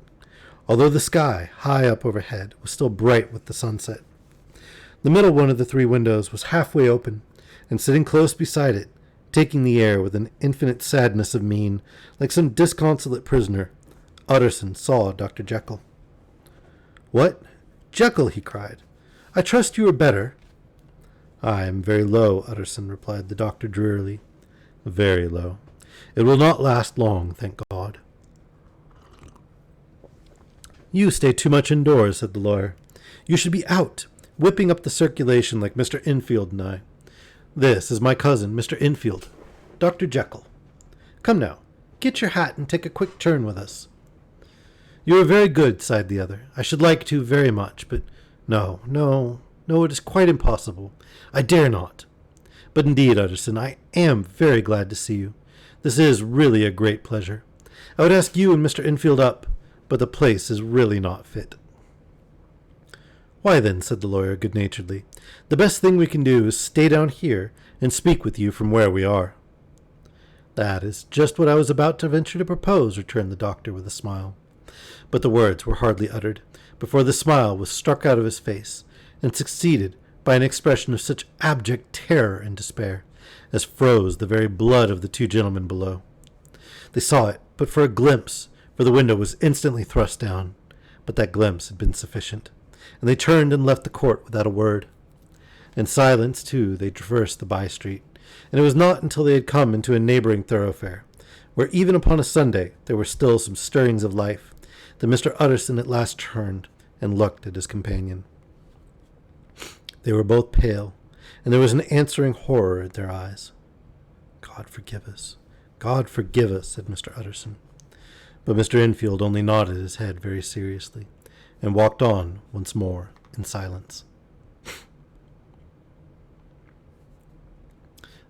although the sky, high up overhead, was still bright with the sunset. The middle one of the three windows was halfway open, and sitting close beside it, taking the air with an infinite sadness of mien, like some disconsolate prisoner, Utterson saw Dr. Jekyll. "What, Jekyll!" he cried. "I trust you are better." "I am very low, Utterson," replied the doctor drearily. "Very low. It will not last long, thank God." "You stay too much indoors," said the lawyer. "You should be out, whipping up the circulation like Mr. Enfield and I. This is my cousin, Mr. Enfield, Dr. Jekyll. Come now, get your hat and take a quick turn with us." "You are very good," sighed the other. "I should like to very much, but no, it is quite impossible. I dare not. But indeed, Utterson, I am very glad to see you. This is really a great pleasure. I would ask you and Mr. Enfield up, but the place is really not fit." "Why then," said the lawyer good-naturedly, "the best thing we can do is stay down here and speak with you from where we are." "That is just what I was about to venture to propose," returned the doctor with a smile. But the words were hardly uttered before the smile was struck out of his face, and succeeded by an expression of such abject terror and despair as froze the very blood of the two gentlemen below. They saw it but for a glimpse, for the window was instantly thrust down, but that glimpse had been sufficient, and they turned and left the court without a word. In silence, too, they traversed the by-street, and it was not until they had come into a neighboring thoroughfare, where even upon a Sunday there were still some stirrings of life, that Mr. Utterson at last turned and looked at his companion. They were both pale, and there was an answering horror in their eyes. "God forgive us, God forgive us," said Mr. Utterson. But Mr. Enfield only nodded his head very seriously, and walked on once more in silence.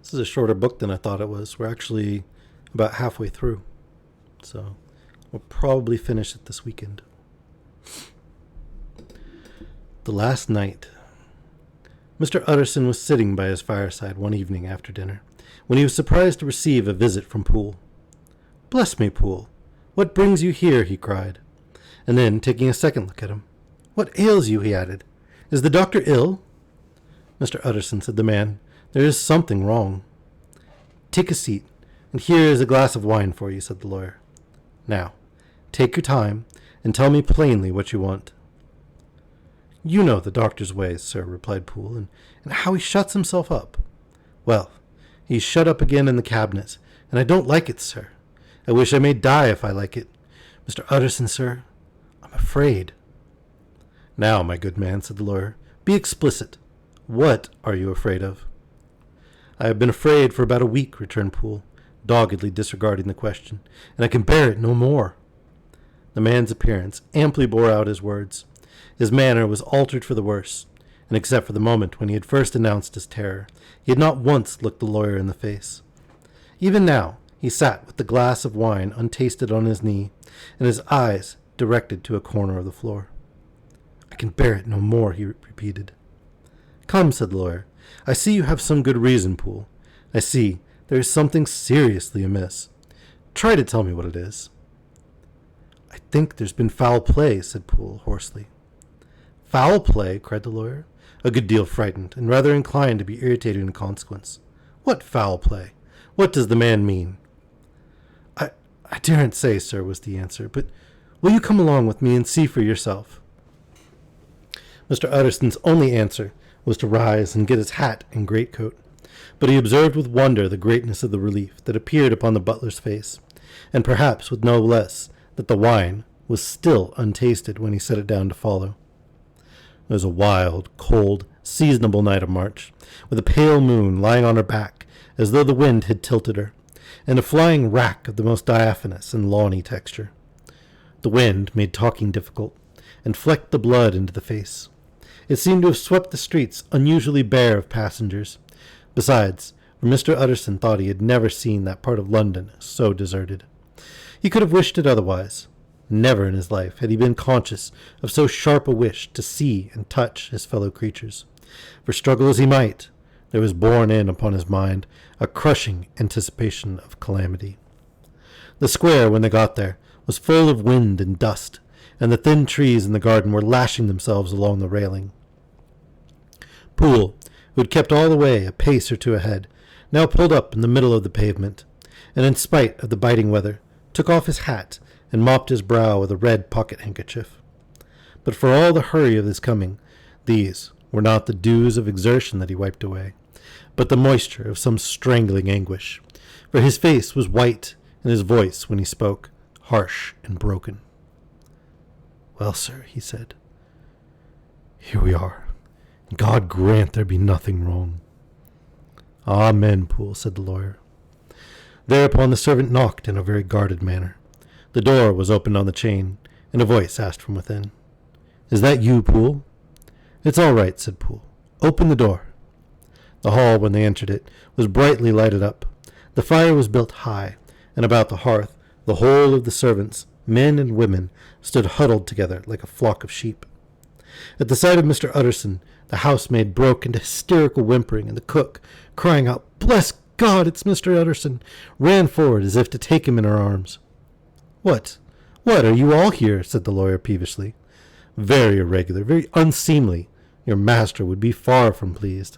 This is a shorter book than I thought it was. We're actually about halfway through, so we'll probably finish it this weekend. The last night. Mr. Utterson was sitting by his fireside one evening after dinner, when he was surprised to receive a visit from Poole. "Bless me, Poole, what brings you here?" he cried. And then, taking a second look at him, "What ails you?" he added. "Is the doctor ill?" "Mr. Utterson," said the man, "there is something wrong." "Take a seat, and here is a glass of wine for you," said the lawyer. "Now, take your time, and tell me plainly what you want." "You know the doctor's ways, sir," replied Poole, and how he shuts himself up. "Well, he's shut up again in the cabinet, and I don't like it, sir. I wish I may die if I like it. Mr. Utterson, sir, I'm afraid." "Now, my good man," said the lawyer, "be explicit. What are you afraid of?" I have been afraid for about a week, returned Poole, doggedly disregarding the question, and I can bear it no more. The man's appearance amply bore out his words. His manner was altered for the worse, and except for the moment when he had first announced his terror, he had not once looked the lawyer in the face. Even now, he sat with the glass of wine untasted on his knee, and his eyes directed to a corner of the floor. I can bear it no more, he repeated. Come, said the lawyer. I see you have some good reason, Poole. I see there is something seriously amiss. Try to tell me what it is. I think there's been foul play, said Poole hoarsely. Foul play? Cried the lawyer, a good deal frightened, and rather inclined to be irritated in consequence. What foul play? What does the man mean? I daren't say, sir, was the answer, but will you come along with me and see for yourself? Mr. Utterson's only answer was to rise and get his hat and greatcoat, but he observed with wonder the greatness of the relief that appeared upon the butler's face, and perhaps with no less that the wine was still untasted when he set it down to follow. It was a wild, cold, seasonable night of March, with a pale moon lying on her back as though the wind had tilted her, and a flying wrack of the most diaphanous and lawny texture. The wind made talking difficult, and flecked the blood into the face. It seemed to have swept the streets unusually bare of passengers. Besides, for Mr. Utterson thought he had never seen that part of London so deserted. He could have wished it otherwise. Never in his life had he been conscious of so sharp a wish to see and touch his fellow creatures. For struggle as he might, there was borne in upon his mind a crushing anticipation of calamity. The square, when they got there, was full of wind and dust, and the thin trees in the garden were lashing themselves along the railing. Poole, who had kept all the way a pace or two ahead, now pulled up in the middle of the pavement, and in spite of the biting weather, took off his hat and mopped his brow with a red pocket-handkerchief. But for all the hurry of his coming, these were not the dews of exertion that he wiped away, but the moisture of some strangling anguish, for his face was white, and his voice, when he spoke, harsh and broken. Well, sir, he said, here we are. God grant there be nothing wrong. Amen, Poole, said the lawyer. Thereupon the servant knocked in a very guarded manner. The door was opened on the chain, and a voice asked from within, Is that you, Poole? It's all right, said Poole. Open the door. The hall, when they entered it, was brightly lighted up. The fire was built high, and about the hearth the whole of the servants, men and women, stood huddled together like a flock of sheep. At the sight of Mr. Utterson, the housemaid broke into hysterical whimpering, and the cook, crying out, Bless God, it's Mr. Utterson, ran forward as if to take him in her arms. What, are you all here? Said the lawyer peevishly. Very irregular, very unseemly. Your master would be far from pleased.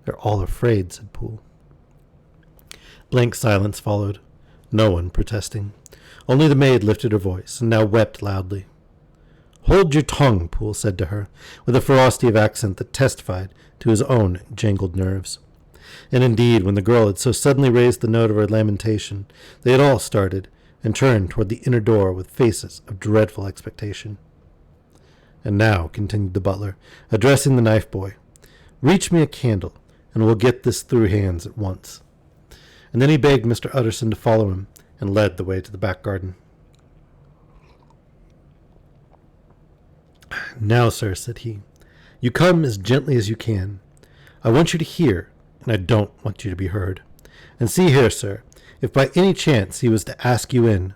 They're all afraid, said Poole. Blank silence followed, no one protesting. Only the maid lifted her voice, and now wept loudly. Hold your tongue, Poole said to her, with a ferocity of accent that testified to his own jangled nerves. And indeed, when the girl had so suddenly raised the note of her lamentation, they had all started, and turned toward the inner door with faces of dreadful expectation. And now, continued the butler, addressing the knife boy, reach me a candle, and we'll get this through hands at once. And then he begged Mr. Utterson to follow him, and led the way to the back garden. Now, sir, said he, you come as gently as you can. I want you to hear, and I don't want you to be heard. And see here, sir, if by any chance he was to ask you in,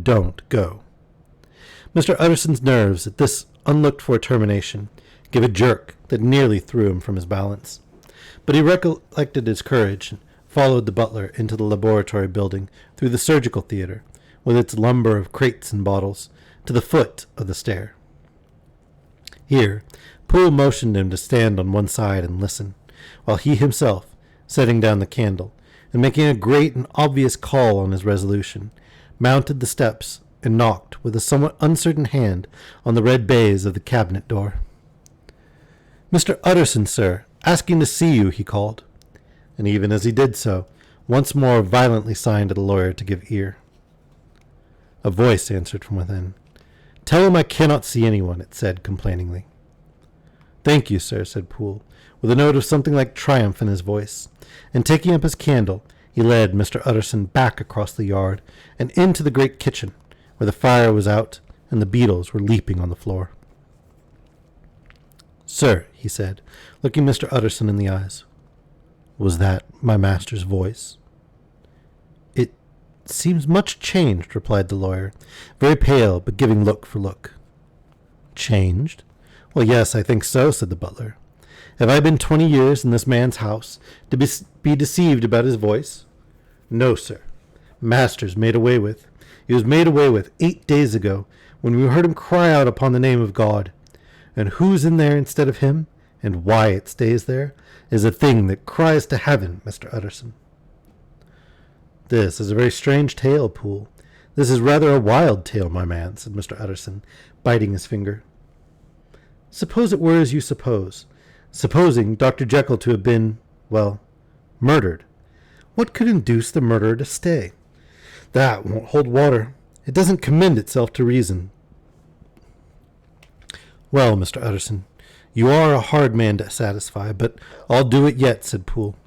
don't go. Mr. Utterson's nerves at this unlooked-for termination gave a jerk that nearly threw him from his balance. But he recollected his courage and followed the butler into the laboratory building through the surgical theater, with its lumber of crates and bottles, to the foot of the stair. Here, Poole motioned him to stand on one side and listen, while he himself, setting down the candle, and making a great and obvious call on his resolution, mounted the steps and knocked with a somewhat uncertain hand on the red baize of the cabinet door. Mr. Utterson, sir, asking to see you, he called, and even as he did so, once more violently signed to the lawyer to give ear. A voice answered from within. Tell him I cannot see anyone, it said complainingly. Thank you, sir, said Poole, with a note of something like triumph in his voice, and taking up his candle, he led Mr. Utterson back across the yard and into the great kitchen, where the fire was out and the beetles were leaping on the floor. Sir, he said, looking Mr. Utterson in the eyes, was that my master's voice? It seems much changed, replied the lawyer, very pale, but giving look for look. Changed? Well, yes, I think so, said the butler. Have I been 20 years in this man's house to be deceived about his voice? No, sir. Master's made away with. He was made away with 8 days ago, when we heard him cry out upon the name of God. And who's in there instead of him, and why it stays there, is a thing that cries to heaven, Mr. Utterson. This is a very strange tale, Poole. This is rather a wild tale, my man, said Mr. Utterson, biting his finger. Suppose it were as you suppose. Supposing Dr. Jekyll to have been, well, murdered. What could induce the murderer to stay? That won't hold water. It doesn't commend itself to reason. Well, Mr. Utterson, you are a hard man to satisfy, but I'll do it yet, said Poole.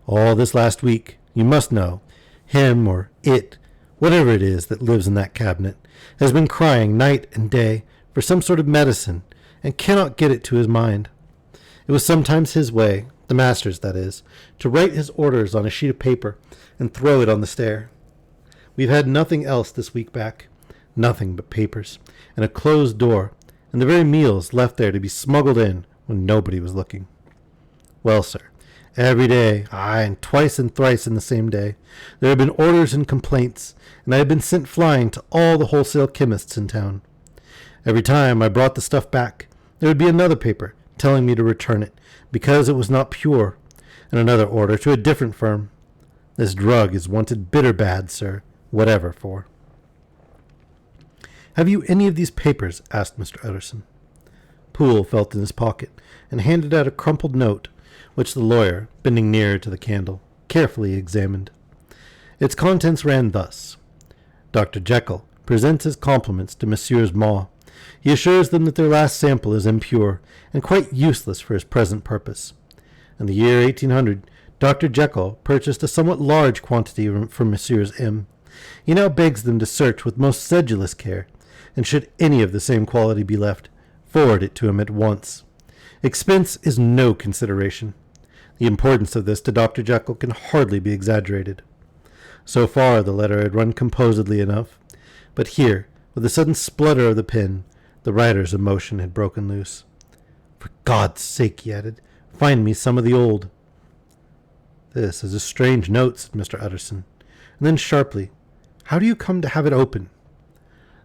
All this last week, you must know, him or it, whatever it is that lives in that cabinet, has been crying night and day for some sort of medicine, and cannot get it to his mind. It was sometimes his way, the master's that is, to write his orders on a sheet of paper and throw it on the stair. We've had nothing else this week back, nothing but papers, and a closed door, and the very meals left there to be smuggled in when nobody was looking. Well, sir, every day, aye, and twice and thrice in the same day, there have been orders and complaints, and I have been sent flying to all the wholesale chemists in town. Every time I brought the stuff back, there would be another paper telling me to return it, because it was not pure, and another order to a different firm. This drug is wanted bitter bad, sir, whatever for. Have you any of these papers? Asked Mr. Utterson. Poole felt in his pocket and handed out a crumpled note, which the lawyer, bending nearer to the candle, carefully examined. Its contents ran thus. Dr. Jekyll presents his compliments to Messrs. Maw. He assures them that their last sample is impure and quite useless for his present purpose. In the year 1800, Dr. Jekyll purchased a somewhat large quantity from Messrs. M. He now begs them to search with most sedulous care, and should any of the same quality be left, forward it to him at once. Expense is no consideration. The importance of this to Dr. Jekyll can hardly be exaggerated. So far the letter had run composedly enough, but here, with a sudden splutter of the pen, the writer's emotion had broken loose. For God's sake, he added, find me some of the old. This is a strange note, said Mr. Utterson, and then sharply, how do you come to have it open?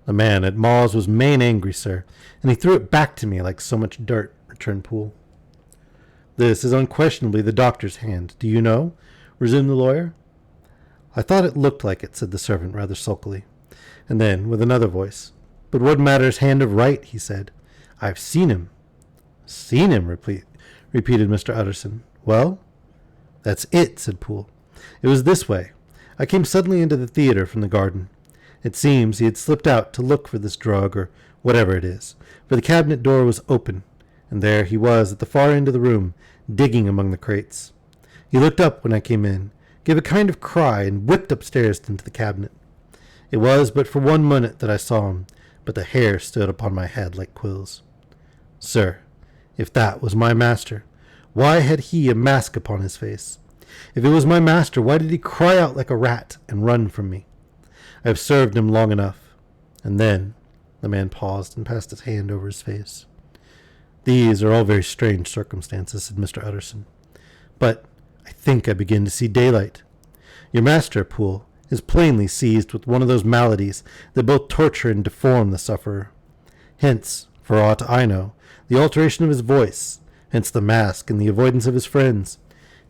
The man at Maw's was main angry, sir, and he threw it back to me like so much dirt, returned Poole. This is unquestionably the doctor's hand, do you know? Resumed the lawyer. I thought it looked like it, said the servant rather sulkily, and then, with another voice, but what matters hand of right, he said. I've seen him. Seen him, repeated Mr. Utterson. Well? That's it, said Poole. It was this way. I came suddenly into the theatre from the garden. It seems he had slipped out to look for this drug, or whatever it is, for the cabinet door was open, and there he was at the far end of the room, digging among the crates. He looked up when I came in, gave a kind of cry, and whipped upstairs into the cabinet. It was but for 1 minute that I saw him, but the hair stood upon my head like quills. Sir, if that was my master, why had he a mask upon his face? If it was my master, why did he cry out like a rat and run from me? I have served him long enough. And then the man paused and passed his hand over his face. These are all very strange circumstances, said Mr. Utterson. But I think I begin to see daylight. Your master, Poole, is plainly seized with one of those maladies that both torture and deform the sufferer. Hence, for aught I know, the alteration of his voice, hence the mask and the avoidance of his friends,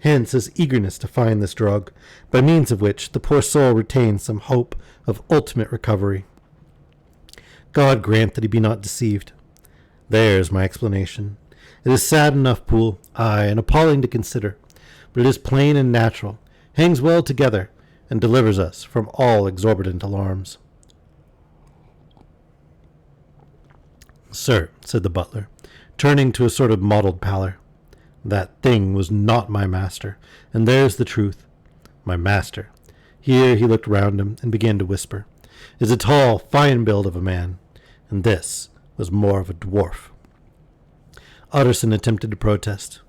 hence his eagerness to find this drug, by means of which the poor soul retains some hope of ultimate recovery. God grant that he be not deceived. There's my explanation. It is sad enough, Poole, aye, and appalling to consider, but it is plain and natural, hangs well together, and delivers us from all exorbitant alarms. Sir, said the butler, turning to a sort of mottled pallor. "That thing was not my master, and there's the truth. My master," here he looked round him and began to whisper, "is a tall, fine build of a man, and this was more of a dwarf." Utterson attempted to protest.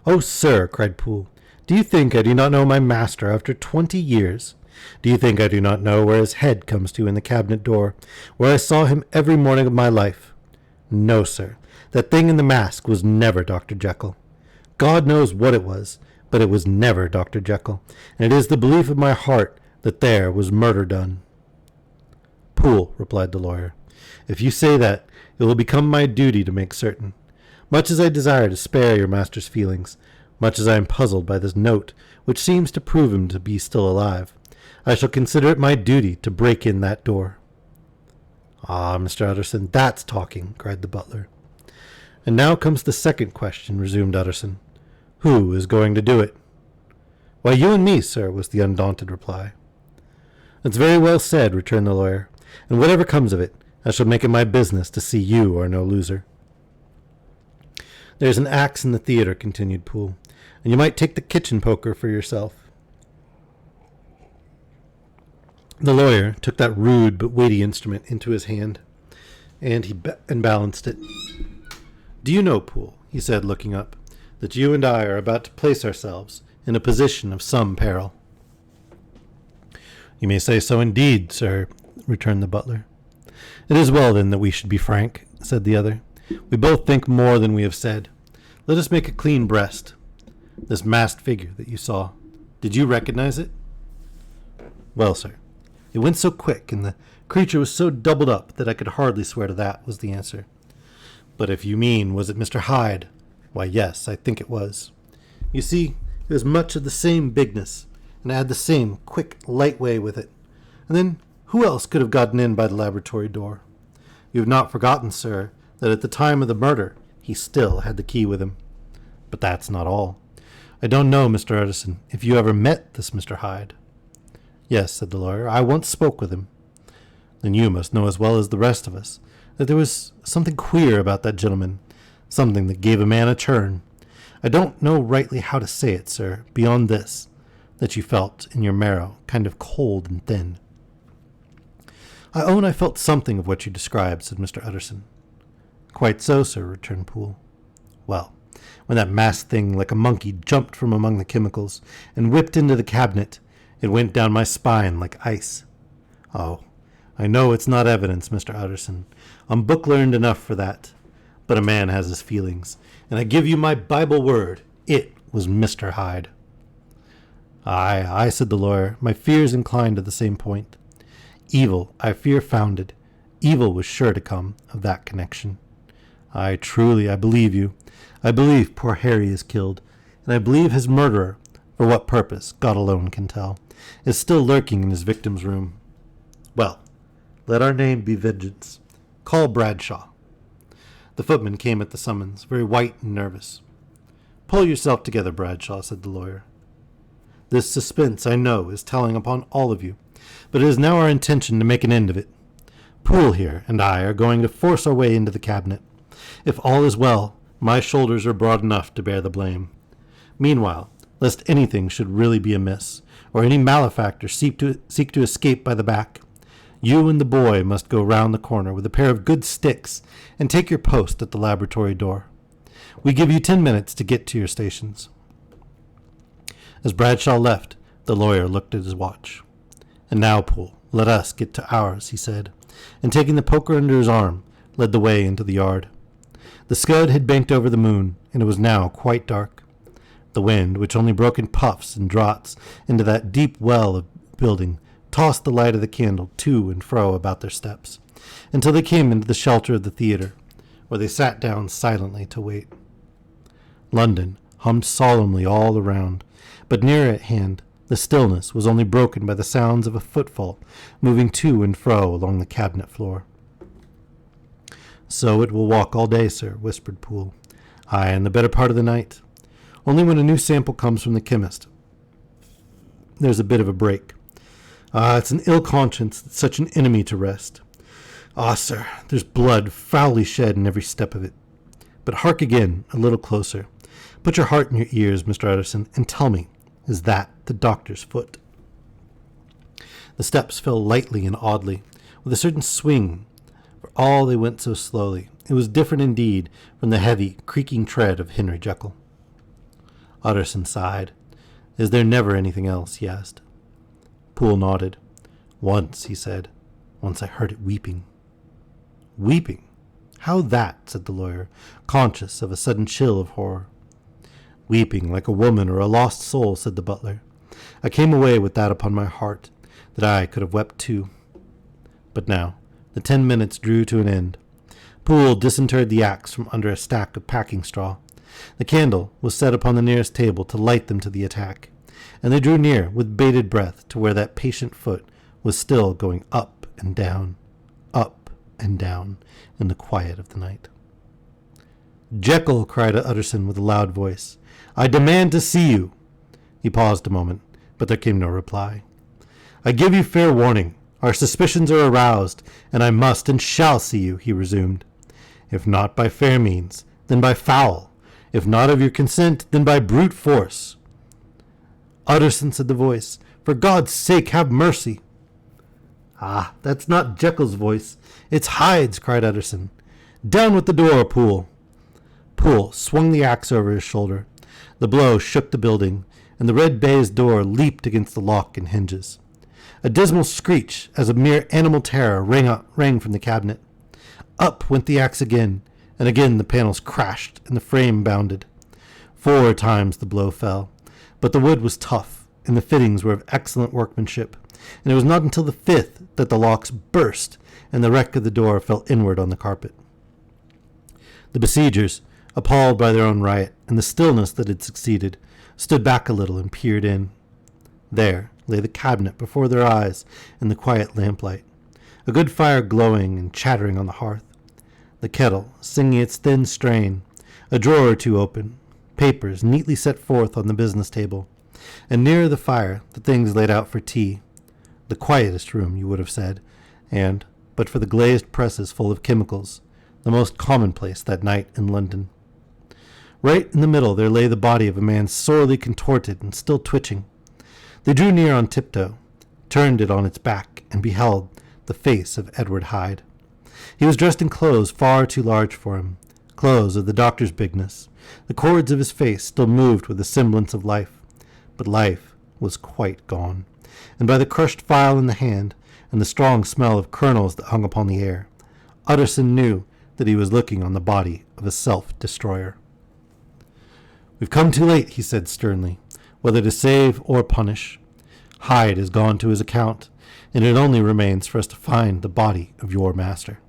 "Oh, sir," cried Poole, "do you think I do not know my master after 20 years? Do you think I do not know where his head comes to in the cabinet door, where I saw him every morning of my life? No, sir, that thing in the mask was never Dr. Jekyll. God knows what it was, but it was never Dr. Jekyll, and it is the belief of my heart that there was murder done." "Poole," replied the lawyer, "if you say that, it will become my duty to make certain. Much as I desire to spare your master's feelings, much as I am puzzled by this note, which seems to prove him to be still alive, I shall consider it my duty to break in that door." "Ah, Mr. Utterson, that's talking," cried the butler. "And now comes the second question," resumed Utterson. "Who is going to do it?" "Why, you and me, sir," was the undaunted reply. "That's very well said," returned the lawyer, "and whatever comes of it, I shall make it my business to see you are no loser." "There's an axe in the theatre," continued Poole, "and you might take the kitchen poker for yourself." The lawyer took that rude but weighty instrument into his hand, and he balanced it. "Do you know, Poole," he said, looking up, "that you and I are about to place ourselves in a position of some peril?" "You may say so indeed, sir," returned the butler. "It is well, then, that we should be frank," said the other. "We both think more than we have said. Let us make a clean breast. This masked figure that you saw, did you recognize it?" "Well, sir, it went so quick, and the creature was so doubled up that I could hardly swear to that," was the answer. "But if you mean, was it Mr. Hyde? Why, yes, I think it was. You see, it was much of the same bigness, and it had the same quick, light way with it. And then, who else could have gotten in by the laboratory door? You have not forgotten, sir, that at the time of the murder he still had the key with him. But that's not all. I don't know, Mr. Utterson, if you ever met this Mr. Hyde." "Yes," said the lawyer, "I once spoke with him." "Then you must know as well as the rest of us that there was something queer about that gentleman, something that gave a man a turn. I don't know rightly how to say it, sir, beyond this, that you felt in your marrow kind of cold and thin." "I own I felt something of what you described," said Mr. Utterson. "Quite so, sir," returned Poole. "Well, when that masked thing like a monkey jumped from among the chemicals and whipped into the cabinet, it went down my spine like ice. Oh, I know it's not evidence, Mr. Utterson. I'm book-learned enough for that. But a man has his feelings, and I give you my Bible word, it was Mr. Hyde." "Aye, aye," said the lawyer, "my fears incline to the same point. Evil, I fear, founded. Evil was sure to come of that connection. Aye, truly, I believe you. I believe poor Harry is killed, and I believe his murderer, for what purpose, God alone can tell, is still lurking in his victim's room. Well, let our name be Vengeance. Call Bradshaw." The footman came at the summons, very white and nervous. "Pull yourself together, Bradshaw," said the lawyer. "This suspense, I know, is telling upon all of you, but it is now our intention to make an end of it. Poole here and I are going to force our way into the cabinet. If all is well, my shoulders are broad enough to bear the blame. Meanwhile, lest anything should really be amiss, or any malefactor seek to escape by the back, you and the boy must go round the corner with a pair of good sticks and take your post at the laboratory door. We give you 10 minutes to get to your stations." As Bradshaw left, the lawyer looked at his watch. "And now, Poole, let us get to ours," he said, and taking the poker under his arm, led the way into the yard. The scud had banked over the moon, and it was now quite dark. The wind, which only broke in puffs and draughts into that deep well of building, tossed the light of the candle to and fro about their steps, until they came into the shelter of the theatre, where they sat down silently to wait. London hummed solemnly all around, but near at hand the stillness was only broken by the sounds of a footfall moving to and fro along the cabinet floor. "So it will walk all day, sir," whispered Poole. "Aye, and the better part of the night. Only when a new sample comes from the chemist, there's a bit of a break. Ah, it's an ill conscience that's such an enemy to rest. Ah, sir, there's blood foully shed in every step of it. But hark again, a little closer. Put your heart in your ears, Mr. Utterson, and tell me, is that the doctor's foot? The steps fell lightly and oddly, with a certain swing, for all they went so slowly. It was different indeed from the heavy, creaking tread of Henry Jekyll. Utterson sighed. Is there never anything else? He asked. Poole nodded. Once, he said. Once I heard it weeping. Weeping? How that? Said the lawyer, conscious of a sudden chill of horror. Weeping like a woman or a lost soul, said the butler. I came away with that upon my heart, that I could have wept too. But now the 10 minutes drew to an end. Poole disinterred the axe from under a stack of packing straw. The candle was set upon the nearest table to light them to the attack, and they drew near with bated breath to where that patient foot was still going up and down in the quiet of the night. Jekyll, cried Utterson with a loud voice, I demand to see you. He paused a moment, but there came no reply. I give you fair warning. Our suspicions are aroused, and I must and shall see you, he resumed. If not by fair means, then by foul. If not of your consent, then by brute force. Utterson, said the voice, for God's sake have mercy. Ah, that's not Jekyll's voice. It's Hyde's, cried Utterson. Down with the door, Poole. Poole swung the axe over his shoulder. The blow shook the building, and the red baize door leaped against the lock and hinges. A dismal screech, as of mere animal terror, rang from the cabinet. Up went the axe again, and again the panels crashed, and the frame bounded. 4 times the blow fell, but the wood was tough, and the fittings were of excellent workmanship, and it was not until the 5th that the locks burst, and the wreck of the door fell inward on the carpet. The besiegers, appalled by their own riot, and the stillness that had succeeded, stood back a little and peered in. There lay the cabinet before their eyes in the quiet lamplight, a good fire glowing and chattering on the hearth, the kettle singing its thin strain, a drawer or two open, papers neatly set forth on the business table, and nearer the fire the things laid out for tea, the quietest room, you would have said, and, but for the glazed presses full of chemicals, the most commonplace that night in London. Right in the middle there lay the body of a man sorely contorted and still twitching. They drew near on tiptoe, turned it on its back, and beheld the face of Edward Hyde. He was dressed in clothes far too large for him, clothes of the doctor's bigness. The cords of his face still moved with a semblance of life, but life was quite gone, and by the crushed phial in the hand, and the strong smell of kernels that hung upon the air, Utterson knew that he was looking on the body of a self-destroyer. We've come too late, he said sternly, whether to save or punish. Hyde has gone to his account, and it only remains for us to find the body of your master.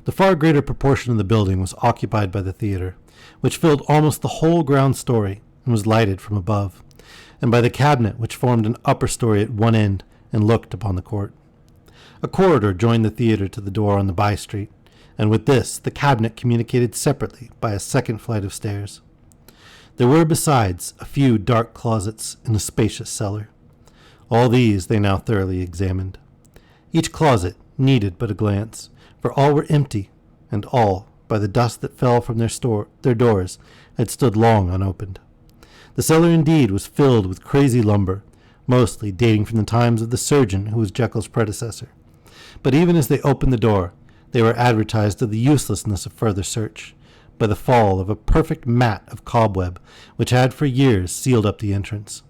The far greater proportion of the building was occupied by the theater, which filled almost the whole ground story and was lighted from above, and by the cabinet which formed an upper story at one end and looked upon the court. A corridor joined the theater to the door on the by-street, and with this the cabinet communicated separately by a second flight of stairs. There were, besides, a few dark closets in a spacious cellar. All these they now thoroughly examined. Each closet needed but a glance, for all were empty, and all, by the dust that fell from their doors, had stood long unopened. The cellar indeed was filled with crazy lumber, mostly dating from the times of the surgeon who was Jekyll's predecessor. But even as they opened the door, they were advertised of the uselessness of further search, by the fall of a perfect mat of cobweb which had for years sealed up the entrance.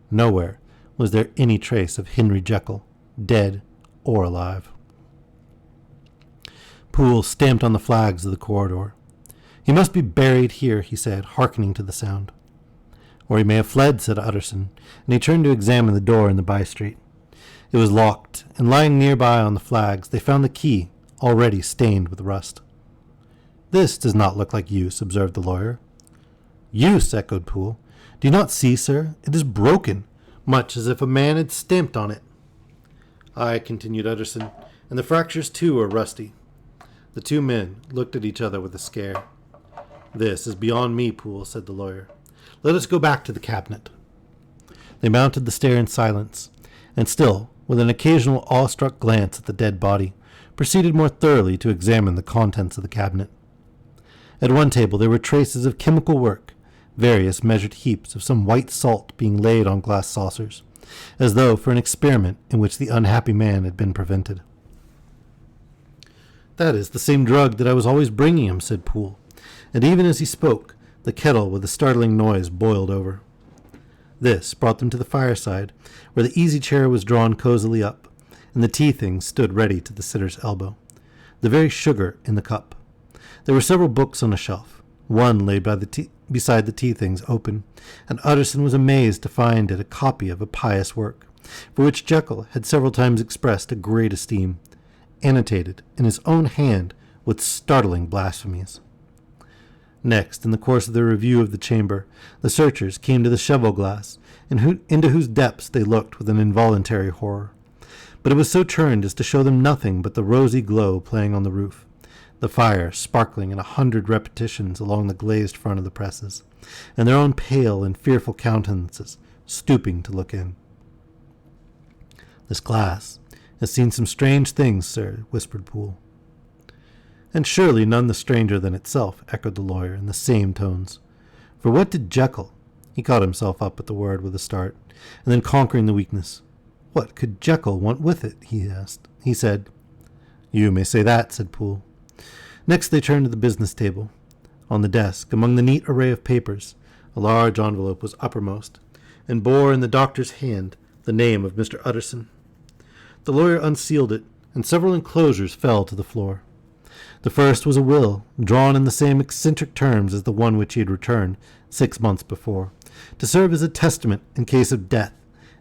Nowhere was there any trace of Henry Jekyll, dead or alive. Poole stamped on the flags of the corridor. He must be buried here, he said, hearkening to the sound. Or he may have fled, said Utterson, and he turned to examine the door in the by-street. It was locked, and lying nearby on the flags they found the key, already stained with rust. This does not look like use, observed the lawyer. Use, echoed Poole. Do you not see, sir? It is broken, much as if a man had stamped on it. Aye, continued Utterson, and the fractures too are rusty. The two men looked at each other with a scare. This is beyond me, Poole, said the lawyer. Let us go back to the cabinet. They mounted the stair in silence, and still, with an occasional awestruck glance at the dead body, proceeded more thoroughly to examine the contents of the cabinet. At one table there were traces of chemical work, various measured heaps of some white salt being laid on glass saucers, as though for an experiment in which the unhappy man had been prevented. "That is the same drug that I was always bringing him," said Poole, and even as he spoke, the kettle with a startling noise boiled over. This brought them to the fireside, where the easy-chair was drawn cozily up, and the tea-things stood ready to the sitter's elbow, the very sugar in the cup. There were several books on a shelf, one laid beside the tea-things open, and Utterson was amazed to find it a copy of a pious work, for which Jekyll had several times expressed a great esteem, annotated in his own hand with startling blasphemies. Next, in the course of the review of the chamber, the searchers came to the cheval-glass, into whose depths they looked with an involuntary horror. But it was so turned as to show them nothing but the rosy glow playing on the roof, the fire sparkling in 100 repetitions along the glazed front of the presses, and their own pale and fearful countenances stooping to look in. "This glass has seen some strange things, sir," whispered Poole. "And surely none the stranger than itself," echoed the lawyer in the same tones. "For what did Jekyll—" He caught himself up at the word with a start, and then conquering the weakness. "What could Jekyll want with it?" he said. "You may say that," said Poole. Next they turned to the business table. On the desk, among the neat array of papers, a large envelope was uppermost, and bore in the doctor's hand the name of Mr. Utterson. The lawyer unsealed it, and several enclosures fell to the floor. The first was a will, drawn in the same eccentric terms as the one which he had returned 6 months before, to serve as a testament in case of death,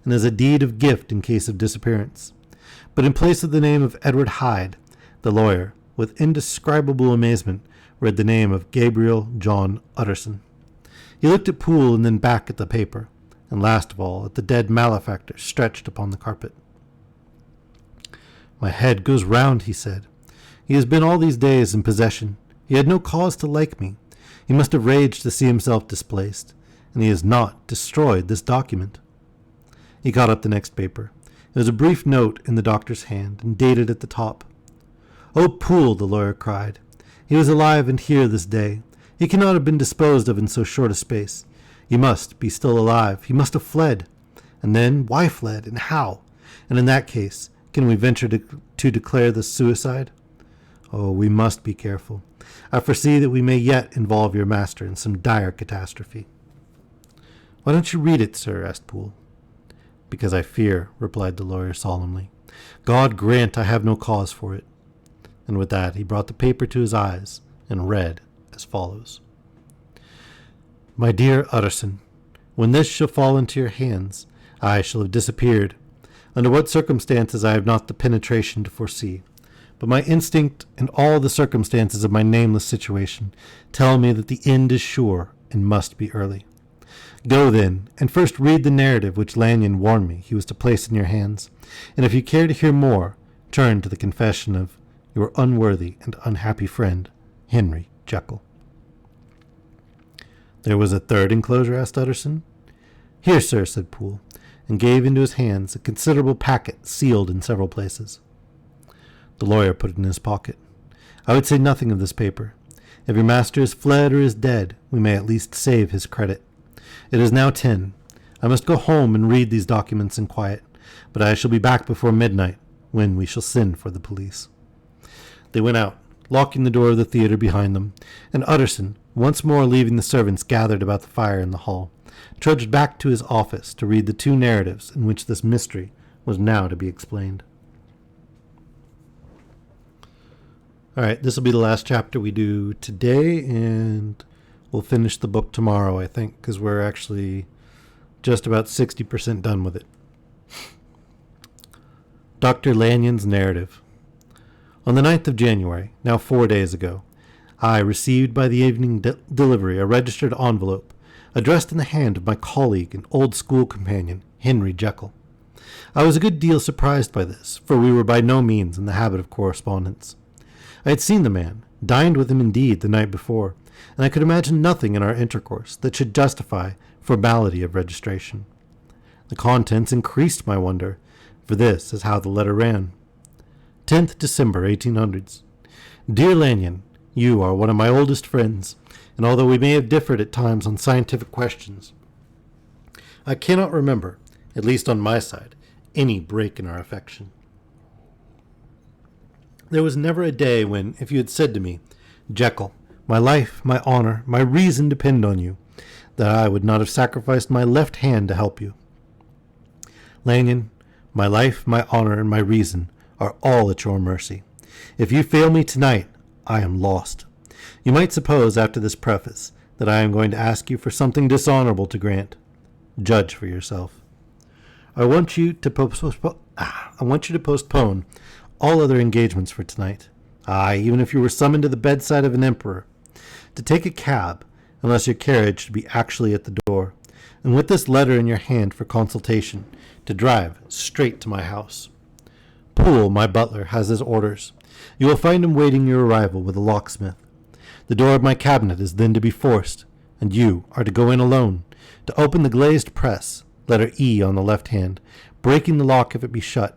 and as a deed of gift in case of disappearance. But in place of the name of Edward Hyde, the lawyer, with indescribable amazement, read the name of Gabriel John Utterson. He looked at Poole and then back at the paper, and last of all at the dead malefactor stretched upon the carpet. "My head goes round," he said. "He has been all these days in possession. He had no cause to like me. He must have raged to see himself displaced, and he has not destroyed this document." He caught up the next paper. It was a brief note in the doctor's hand, and dated at the top. "Oh, Poole," the lawyer cried. "He was alive and here this day. He cannot have been disposed of in so short a space. He must be still alive. He must have fled. And then, why fled, and how? And in that case, can we venture to declare this suicide? Oh, we must be careful. I foresee that we may yet involve your master in some dire catastrophe." "Why don't you read it, sir?" asked Poole. "Because I fear," replied the lawyer solemnly. "God grant I have no cause for it." And with that he brought the paper to his eyes and read as follows. "My dear Utterson, when this shall fall into your hands, I shall have disappeared. Under what circumstances I have not the penetration to foresee, but my instinct and all the circumstances of my nameless situation tell me that the end is sure and must be early. Go, then, and first read the narrative which Lanyon warned me he was to place in your hands, and if you care to hear more, turn to the confession of your unworthy and unhappy friend, Henry Jekyll." "There was a third enclosure?" asked Utterson. "Here, sir," said Poole, and gave into his hands a considerable packet sealed in several places. The lawyer put it in his pocket. "I would say nothing of this paper. If your master is fled or is dead, we may at least save his credit. It is now 10. I must go home and read these documents in quiet, but I shall be back before midnight, when we shall send for the police." They went out, locking the door of the theater behind them, and Utterson, once more leaving the servants gathered about the fire in the hall, trudged back to his office to read the 2 narratives in which this mystery was now to be explained. All right, this will be the last chapter we do today, and we'll finish the book tomorrow, I think, because we're actually just about 60% done with it. Dr. Lanyon's narrative. On the 9th of January, now 4 days ago, I received by the evening delivery a registered envelope addressed in the hand of my colleague and old school companion, Henry Jekyll. I was a good deal surprised by this, for we were by no means in the habit of correspondence. I had seen the man, dined with him indeed the night before, and I could imagine nothing in our intercourse that should justify formality of registration. The contents increased my wonder, for this is how the letter ran. 10th December, 1800. Dear Lanyon, You are one of my oldest friends, and although we may have differed at times on scientific questions, I cannot remember, at least on my side, any break in our affection. There was never a day when, if you had said to me, Jekyll, my life, my honor, my reason depend on you, that I would not have sacrificed my left hand to help you. Lanyon, my life, my honor, and my reason are all at your mercy. If you fail me tonight, I am lost. You might suppose, after this preface, that I am going to ask you for something dishonorable to grant. Judge for yourself. I want you to postpone all other engagements for tonight. Aye, even if you were summoned to the bedside of an emperor, to take a cab, unless your carriage should be actually at the door, and with this letter in your hand for consultation, to drive straight to my house. Poole, my butler, has his orders. You will find him waiting your arrival with a locksmith. The door of my cabinet is then to be forced, and you are to go in alone, to open the glazed press, letter E on the left hand, breaking the lock if it be shut,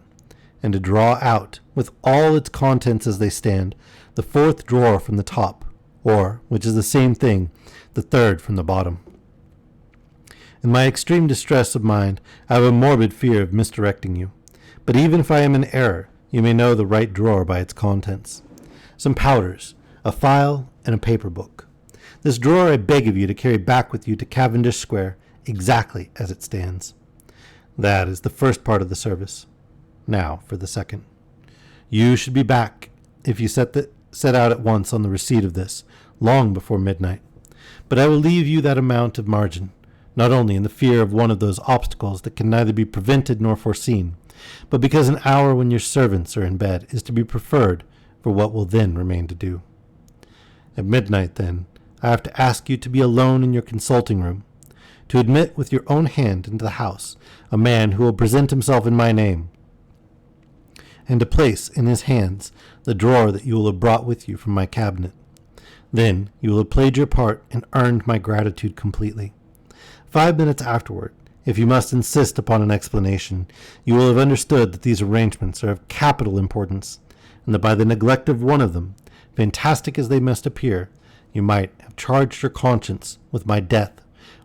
and to draw out, with all its contents as they stand, the fourth drawer from the top, or, which is the same thing, the third from the bottom. In my extreme distress of mind, I have a morbid fear of misdirecting you, but even if I am in error, you may know the right drawer by its contents. Some powders, a file, and a paper book. This drawer I beg of you to carry back with you to Cavendish Square, exactly as it stands. That is the first part of the service. Now for the second. You should be back, if you set out at once on the receipt of this, long before midnight. But I will leave you that amount of margin, not only in the fear of one of those obstacles that can neither be prevented nor foreseen, but because an hour when your servants are in bed is to be preferred for what will then remain to do. At midnight, then, I have to ask you to be alone in your consulting room, to admit with your own hand into the house a man who will present himself in my name, and to place in his hands the drawer that you will have brought with you from my cabinet. Then you will have played your part and earned my gratitude completely. 5 minutes afterward, if you must insist upon an explanation, you will have understood that these arrangements are of capital importance, and that by the neglect of one of them, fantastic as they must appear, you might have charged your conscience with my death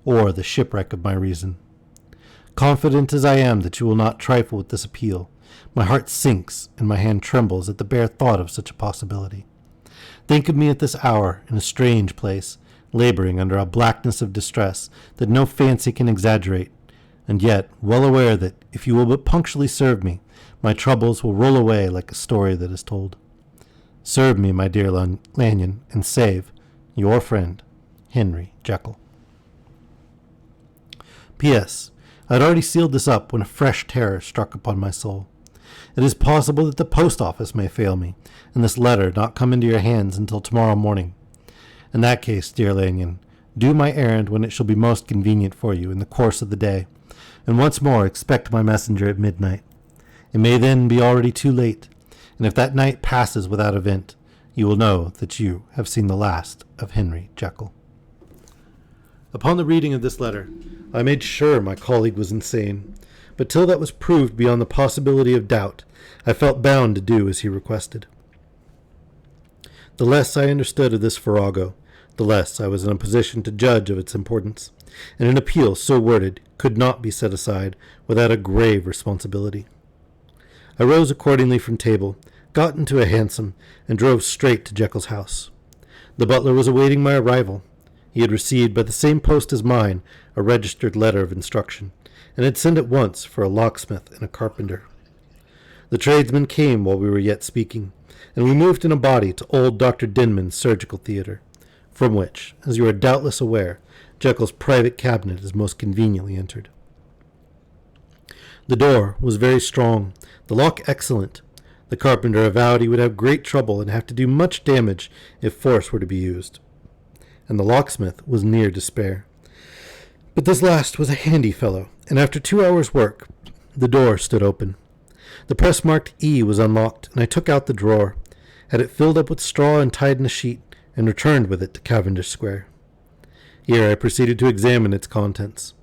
or the shipwreck of my reason. Confident as I am that you will not trifle with this appeal, my heart sinks and my hand trembles at the bare thought of such a possibility. Think of me at this hour in a strange place, laboring under a blackness of distress that no fancy can exaggerate, and yet well aware that, if you will but punctually serve me, my troubles will roll away like a story that is told. Serve me, my dear Lanyon, and save your friend, Henry Jekyll. P.S. I had already sealed this up when a fresh terror struck upon my soul. It is possible that the post office may fail me, and this letter not come into your hands until tomorrow morning. In that case, dear Lanyon, do my errand when it shall be most convenient for you in the course of the day, and once more expect my messenger at midnight. It may then be already too late, and if that night passes without event, you will know that you have seen the last of Henry Jekyll. Upon the reading of this letter, I made sure my colleague was insane, but till that was proved beyond the possibility of doubt, I felt bound to do as he requested. The less I understood of this farrago, the less I was in a position to judge of its importance, and an appeal so worded could not be set aside without a grave responsibility. I rose accordingly from table, got into a hansom, and drove straight to Jekyll's house. The butler was awaiting my arrival. He had received by the same post as mine a registered letter of instruction, and had sent at once for a locksmith and a carpenter. The tradesmen came while we were yet speaking, and we moved in a body to old Dr. Denman's surgical theatre, from which, as you are doubtless aware, Jekyll's private cabinet is most conveniently entered. The door was very strong, the lock excellent. The carpenter avowed he would have great trouble and have to do much damage if force were to be used, and the locksmith was near despair. But this last was a handy fellow, and after 2 hours' work, the door stood open. The press marked E was unlocked, and I took out the drawer, had it filled up with straw and tied in a sheet, and returned with it to Cavendish Square. Here I proceeded to examine its contents.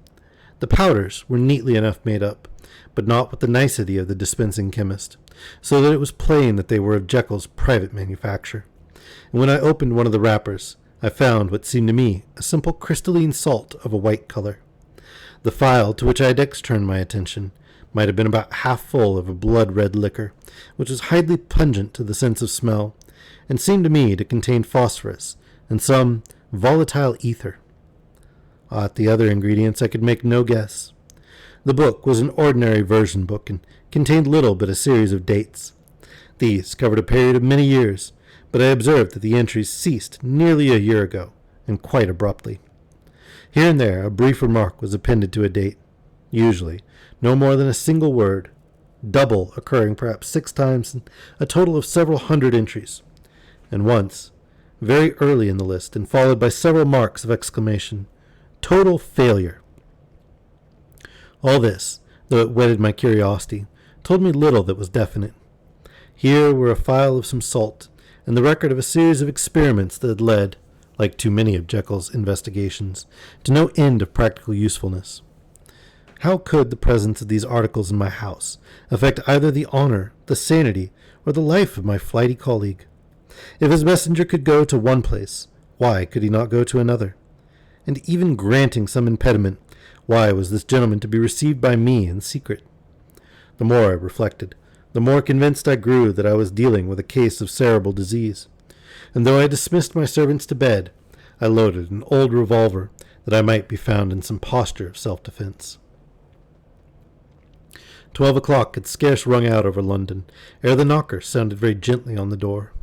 The powders were neatly enough made up, but not with the nicety of the dispensing chemist, so that it was plain that they were of Jekyll's private manufacture. and when I opened one of the wrappers, I found what seemed to me a simple crystalline salt of a white color. The phial to which I had next turned my attention might have been about half full of a blood-red liquor, which was highly pungent to the sense of smell, and seemed to me to contain phosphorus and some volatile ether. At the other ingredients I could make no guess. The book was an ordinary version book and contained little but a series of dates. These covered a period of many years, but I observed that the entries ceased nearly a year ago, and quite abruptly. Here and there a brief remark was appended to a date, usually no more than a single word, double occurring perhaps 6 times in a total of several hundred entries, and once, very early in the list and followed by several marks of exclamation, total failure. All this, though it whetted my curiosity, told me little that was definite. Here were a phial of some salt, and the record of a series of experiments that had led, like too many of Jekyll's investigations, to no end of practical usefulness. How could the presence of these articles in my house affect either the honor, the sanity, or the life of my flighty colleague? If his messenger could go to one place, why could he not go to another? And even granting some impediment, why was this gentleman to be received by me in secret? The more I reflected, the more convinced I grew that I was dealing with a case of cerebral disease, and though I dismissed my servants to bed, I loaded an old revolver that I might be found in some posture of self-defense. 12 o'clock had scarce rung out over London, ere the knocker sounded very gently on the door.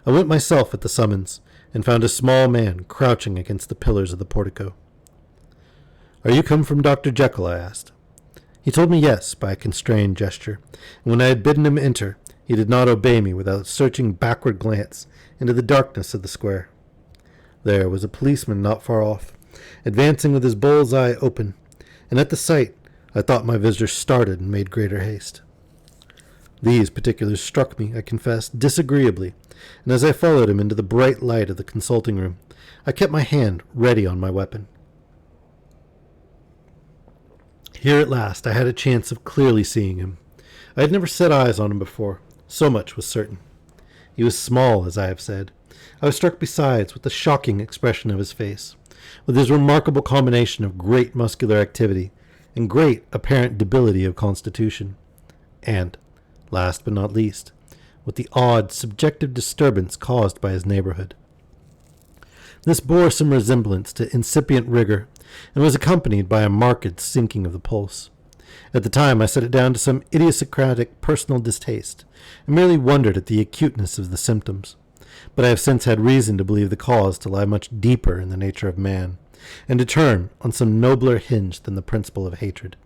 I went myself at the summons, and found a small man crouching against the pillars of the portico. "Are you come from Dr. Jekyll?" I asked. He told me yes by a constrained gesture, and when I had bidden him enter, he did not obey me without a searching backward glance into the darkness of the square. There was a policeman not far off, advancing with his bull's eye open, and at the sight I thought my visitor started and made greater haste. These particulars struck me, I confess, disagreeably, and as I followed him into the bright light of the consulting room, I kept my hand ready on my weapon. Here at last I had a chance of clearly seeing him. I had never set eyes on him before, so much was certain. He was small, as I have said. I was struck besides with the shocking expression of his face, with his remarkable combination of great muscular activity and great apparent debility of constitution, and, last but not least, with the odd subjective disturbance caused by his neighborhood. This bore some resemblance to incipient rigor, and was accompanied by a marked sinking of the pulse. At the time I set it down to some idiosyncratic personal distaste, and merely wondered at the acuteness of the symptoms. But I have since had reason to believe the cause to lie much deeper in the nature of man, and to turn on some nobler hinge than the principle of hatred.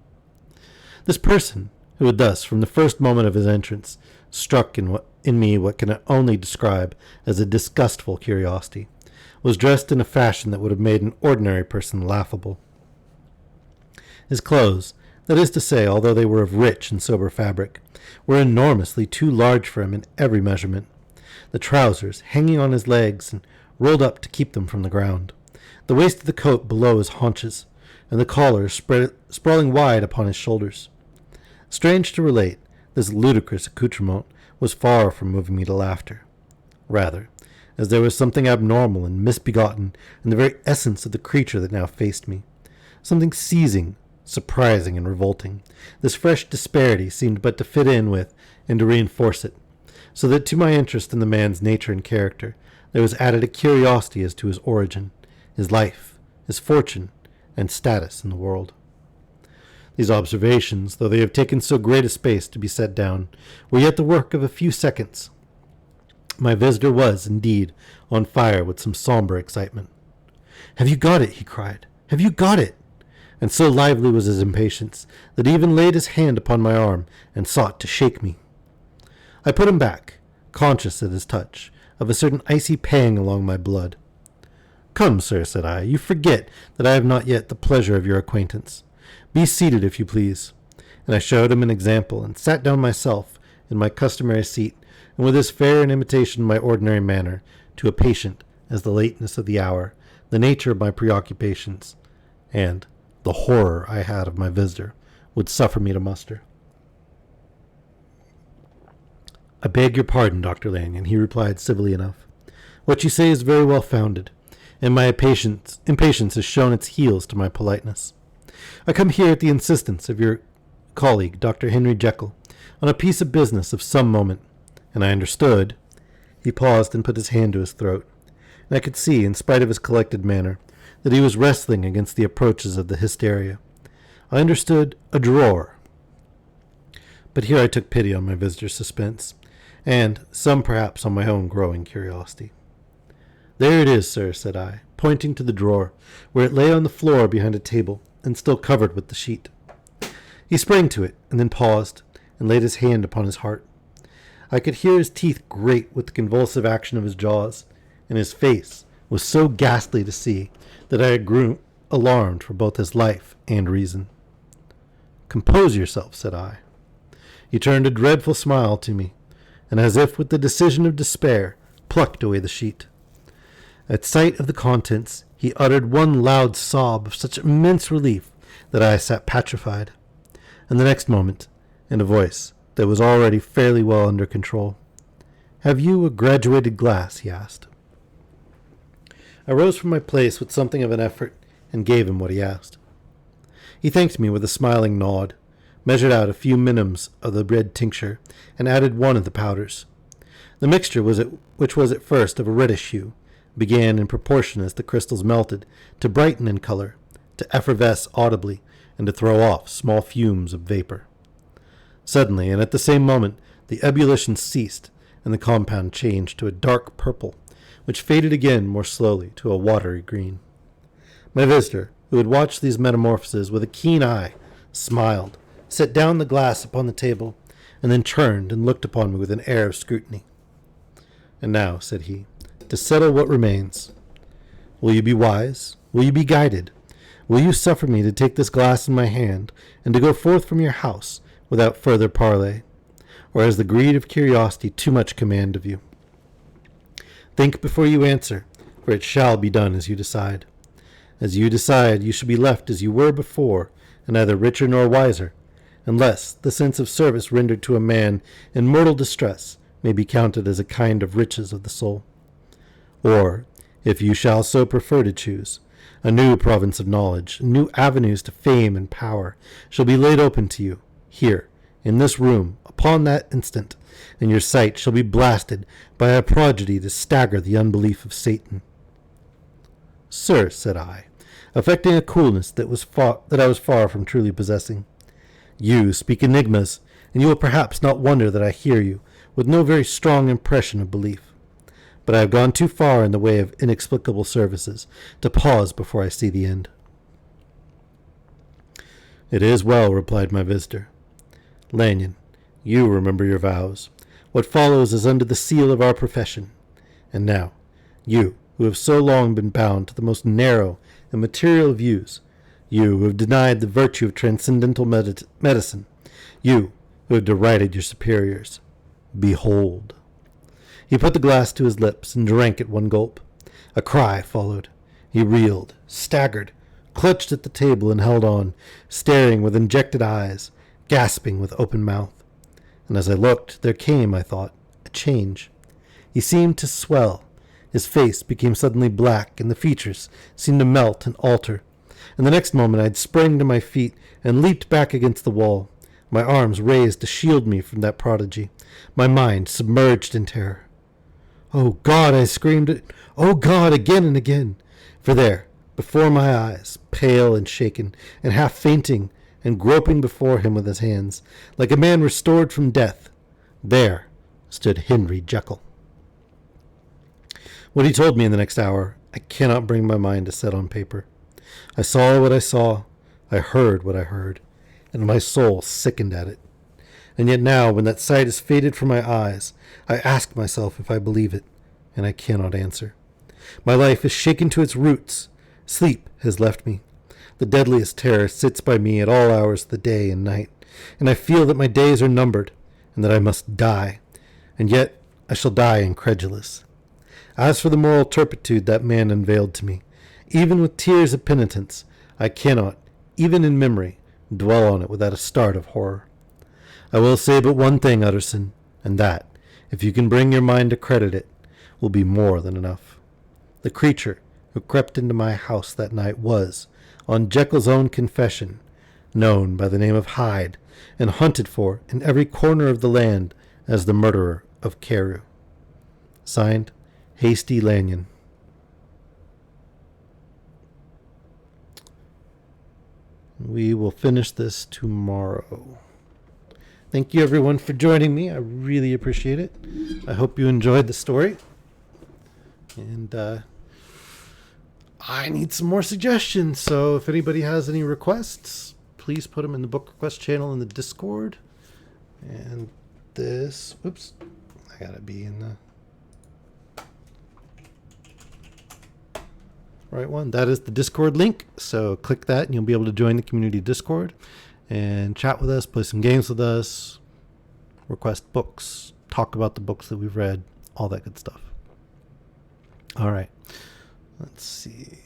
This person, who had thus, from the first moment of his entrance, struck in me what can only describe as a disgustful curiosity, was dressed in a fashion that would have made an ordinary person laughable. His clothes, that is to say, although they were of rich and sober fabric, were enormously too large for him in every measurement, the trousers hanging on his legs and rolled up to keep them from the ground, the waist of the coat below his haunches, and the collar sprawling wide upon his shoulders. Strange to relate, this ludicrous accoutrement was far from moving me to laughter. Rather, as there was something abnormal and misbegotten in the very essence of the creature that now faced me, something seizing, surprising, and revolting, this fresh disparity seemed but to fit in with and to reinforce it, so that to my interest in the man's nature and character there was added a curiosity as to his origin, his life, his fortune, and status in the world. These observations, though they have taken so great a space to be set down, were yet the work of a few seconds. My visitor was, indeed, on fire with some sombre excitement. "Have you got it?" he cried. "Have you got it?" And so lively was his impatience that he even laid his hand upon my arm and sought to shake me. I put him back, conscious at his touch of a certain icy pang along my blood. "Come, sir," said I, "you forget that I have not yet the pleasure of your acquaintance. Be seated, if you please." And I showed him an example, and sat down myself in my customary seat, and with as fair an imitation of my ordinary manner to a patient as the lateness of the hour, the nature of my preoccupations, and the horror I had of my visitor, would suffer me to muster. "I beg your pardon, Dr. Lanyon," he replied civilly enough. What you say is very well founded, and my impatience has shown its heels to my politeness. I come here at the insistence of your colleague, Dr. Henry Jekyll, on a piece of business of some moment, and I understood." He paused and put his hand to his throat, and I could see, in spite of his collected manner, that he was wrestling against the approaches of the hysteria. I understood a drawer. But here I took pity on my visitor's suspense, and some perhaps on my own growing curiosity. "There it is, sir," said I, pointing to the drawer, where it lay on the floor behind a table, and still covered with the sheet. He sprang to it, and then paused, and laid his hand upon his heart. I could hear his teeth grate with the convulsive action of his jaws, and his face was so ghastly to see that I grew alarmed for both his life and reason. "Compose yourself," said I. He turned a dreadful smile to me, and as if with the decision of despair, plucked away the sheet. At sight of the contents, he uttered one loud sob of such immense relief that I sat petrified. And the next moment, in a voice that was already fairly well under control, "Have you a graduated glass?" he asked. I rose from my place with something of an effort and gave him what he asked. He thanked me with a smiling nod, measured out a few minims of the red tincture, and added one of the powders. The mixture, which was at first of a reddish hue, began in proportion as the crystals melted to brighten in color, to effervesce audibly, and to throw off small fumes of vapor. Suddenly, and at the same moment, the ebullition ceased, and the compound changed to a dark purple, which faded again more slowly to a watery green. My visitor, who had watched these metamorphoses with a keen eye, smiled, set down the glass upon the table, and then turned and looked upon me with an air of scrutiny. "And now," said he, "to settle what remains. Will you be wise? Will you be guided? Will you suffer me to take this glass in my hand, and to go forth from your house without further parley? Or has the greed of curiosity too much command of you? Think before you answer, for it shall be done as you decide. As you decide, you shall be left as you were before, and neither richer nor wiser, unless the sense of service rendered to a man in mortal distress may be counted as a kind of riches of the soul. Or, if you shall so prefer to choose, a new province of knowledge, new avenues to fame and power shall be laid open to you, here, in this room, upon that instant, and your sight shall be blasted by a prodigy to stagger the unbelief of Satan." "Sir," said I, affecting a coolness that I was far from truly possessing, "you speak enigmas, and you will perhaps not wonder that I hear you with no very strong impression of belief. But I have gone too far in the way of inexplicable services to pause before I see the end." "It is well," replied my visitor. "Lanyon, you remember your vows. What follows is under the seal of our profession. And now, you, who have so long been bound to the most narrow and material views, you who have denied the virtue of transcendental medicine, you who have derided your superiors, behold." He put the glass to his lips and drank at one gulp. A cry followed. He reeled, staggered, clutched at the table and held on, staring with injected eyes, gasping with open mouth. And as I looked, there came, I thought, a change. He seemed to swell. His face became suddenly black, and the features seemed to melt and alter. And the next moment I had sprang to my feet and leaped back against the wall, my arms raised to shield me from that prodigy, my mind submerged in terror. "Oh God!" I screamed. "Oh God!" again and again. For there, before my eyes, pale and shaken, and half fainting, and groping before him with his hands, like a man restored from death, there stood Henry Jekyll. What he told me in the next hour, I cannot bring my mind to set on paper. I saw what I saw, I heard what I heard, and my soul sickened at it. And yet now, when that sight is faded from my eyes, I ask myself if I believe it, and I cannot answer. My life is shaken to its roots. Sleep has left me. The deadliest terror sits by me at all hours of the day and night, and I feel that my days are numbered, and that I must die, and yet I shall die incredulous. As for the moral turpitude that man unveiled to me, even with tears of penitence, I cannot, even in memory, dwell on it without a start of horror. I will say but one thing, Utterson, and that, if you can bring your mind to credit it, will be more than enough. The creature who crept into my house that night was, on Jekyll's own confession, known by the name of Hyde, and hunted for in every corner of the land as the murderer of Carew. Signed, Hasty Lanyon. We will finish this tomorrow. Thank you, everyone, for joining me. I really appreciate it. I hope you enjoyed the story. And I need some more suggestions. So if anybody has any requests, please put them in the book request channel in the Discord. And this, whoops, I gotta be in the right one. That is the Discord link. So click that and you'll be able to join the community Discord and chat with us, play some games with us, request books, talk about the books that we've read, all that good stuff. All right. Let's see.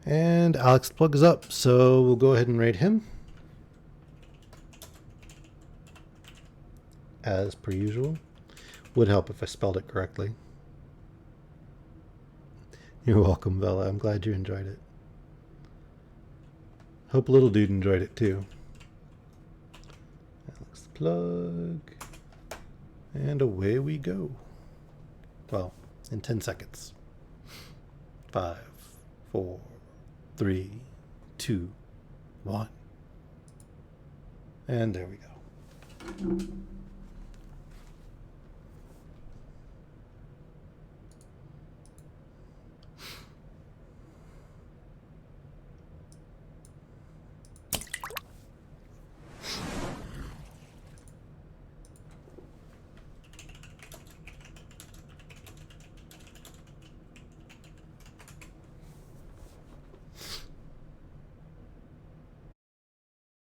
And Alex's plug is up, so we'll go ahead and rate him. As per usual. Would help if I spelled it correctly. You're welcome, Bella. I'm glad you enjoyed it. Hope little dude enjoyed it too. Alex plug. And away we go. Well, in 10 seconds. 5, 4, 3, 2, 1. And there we go.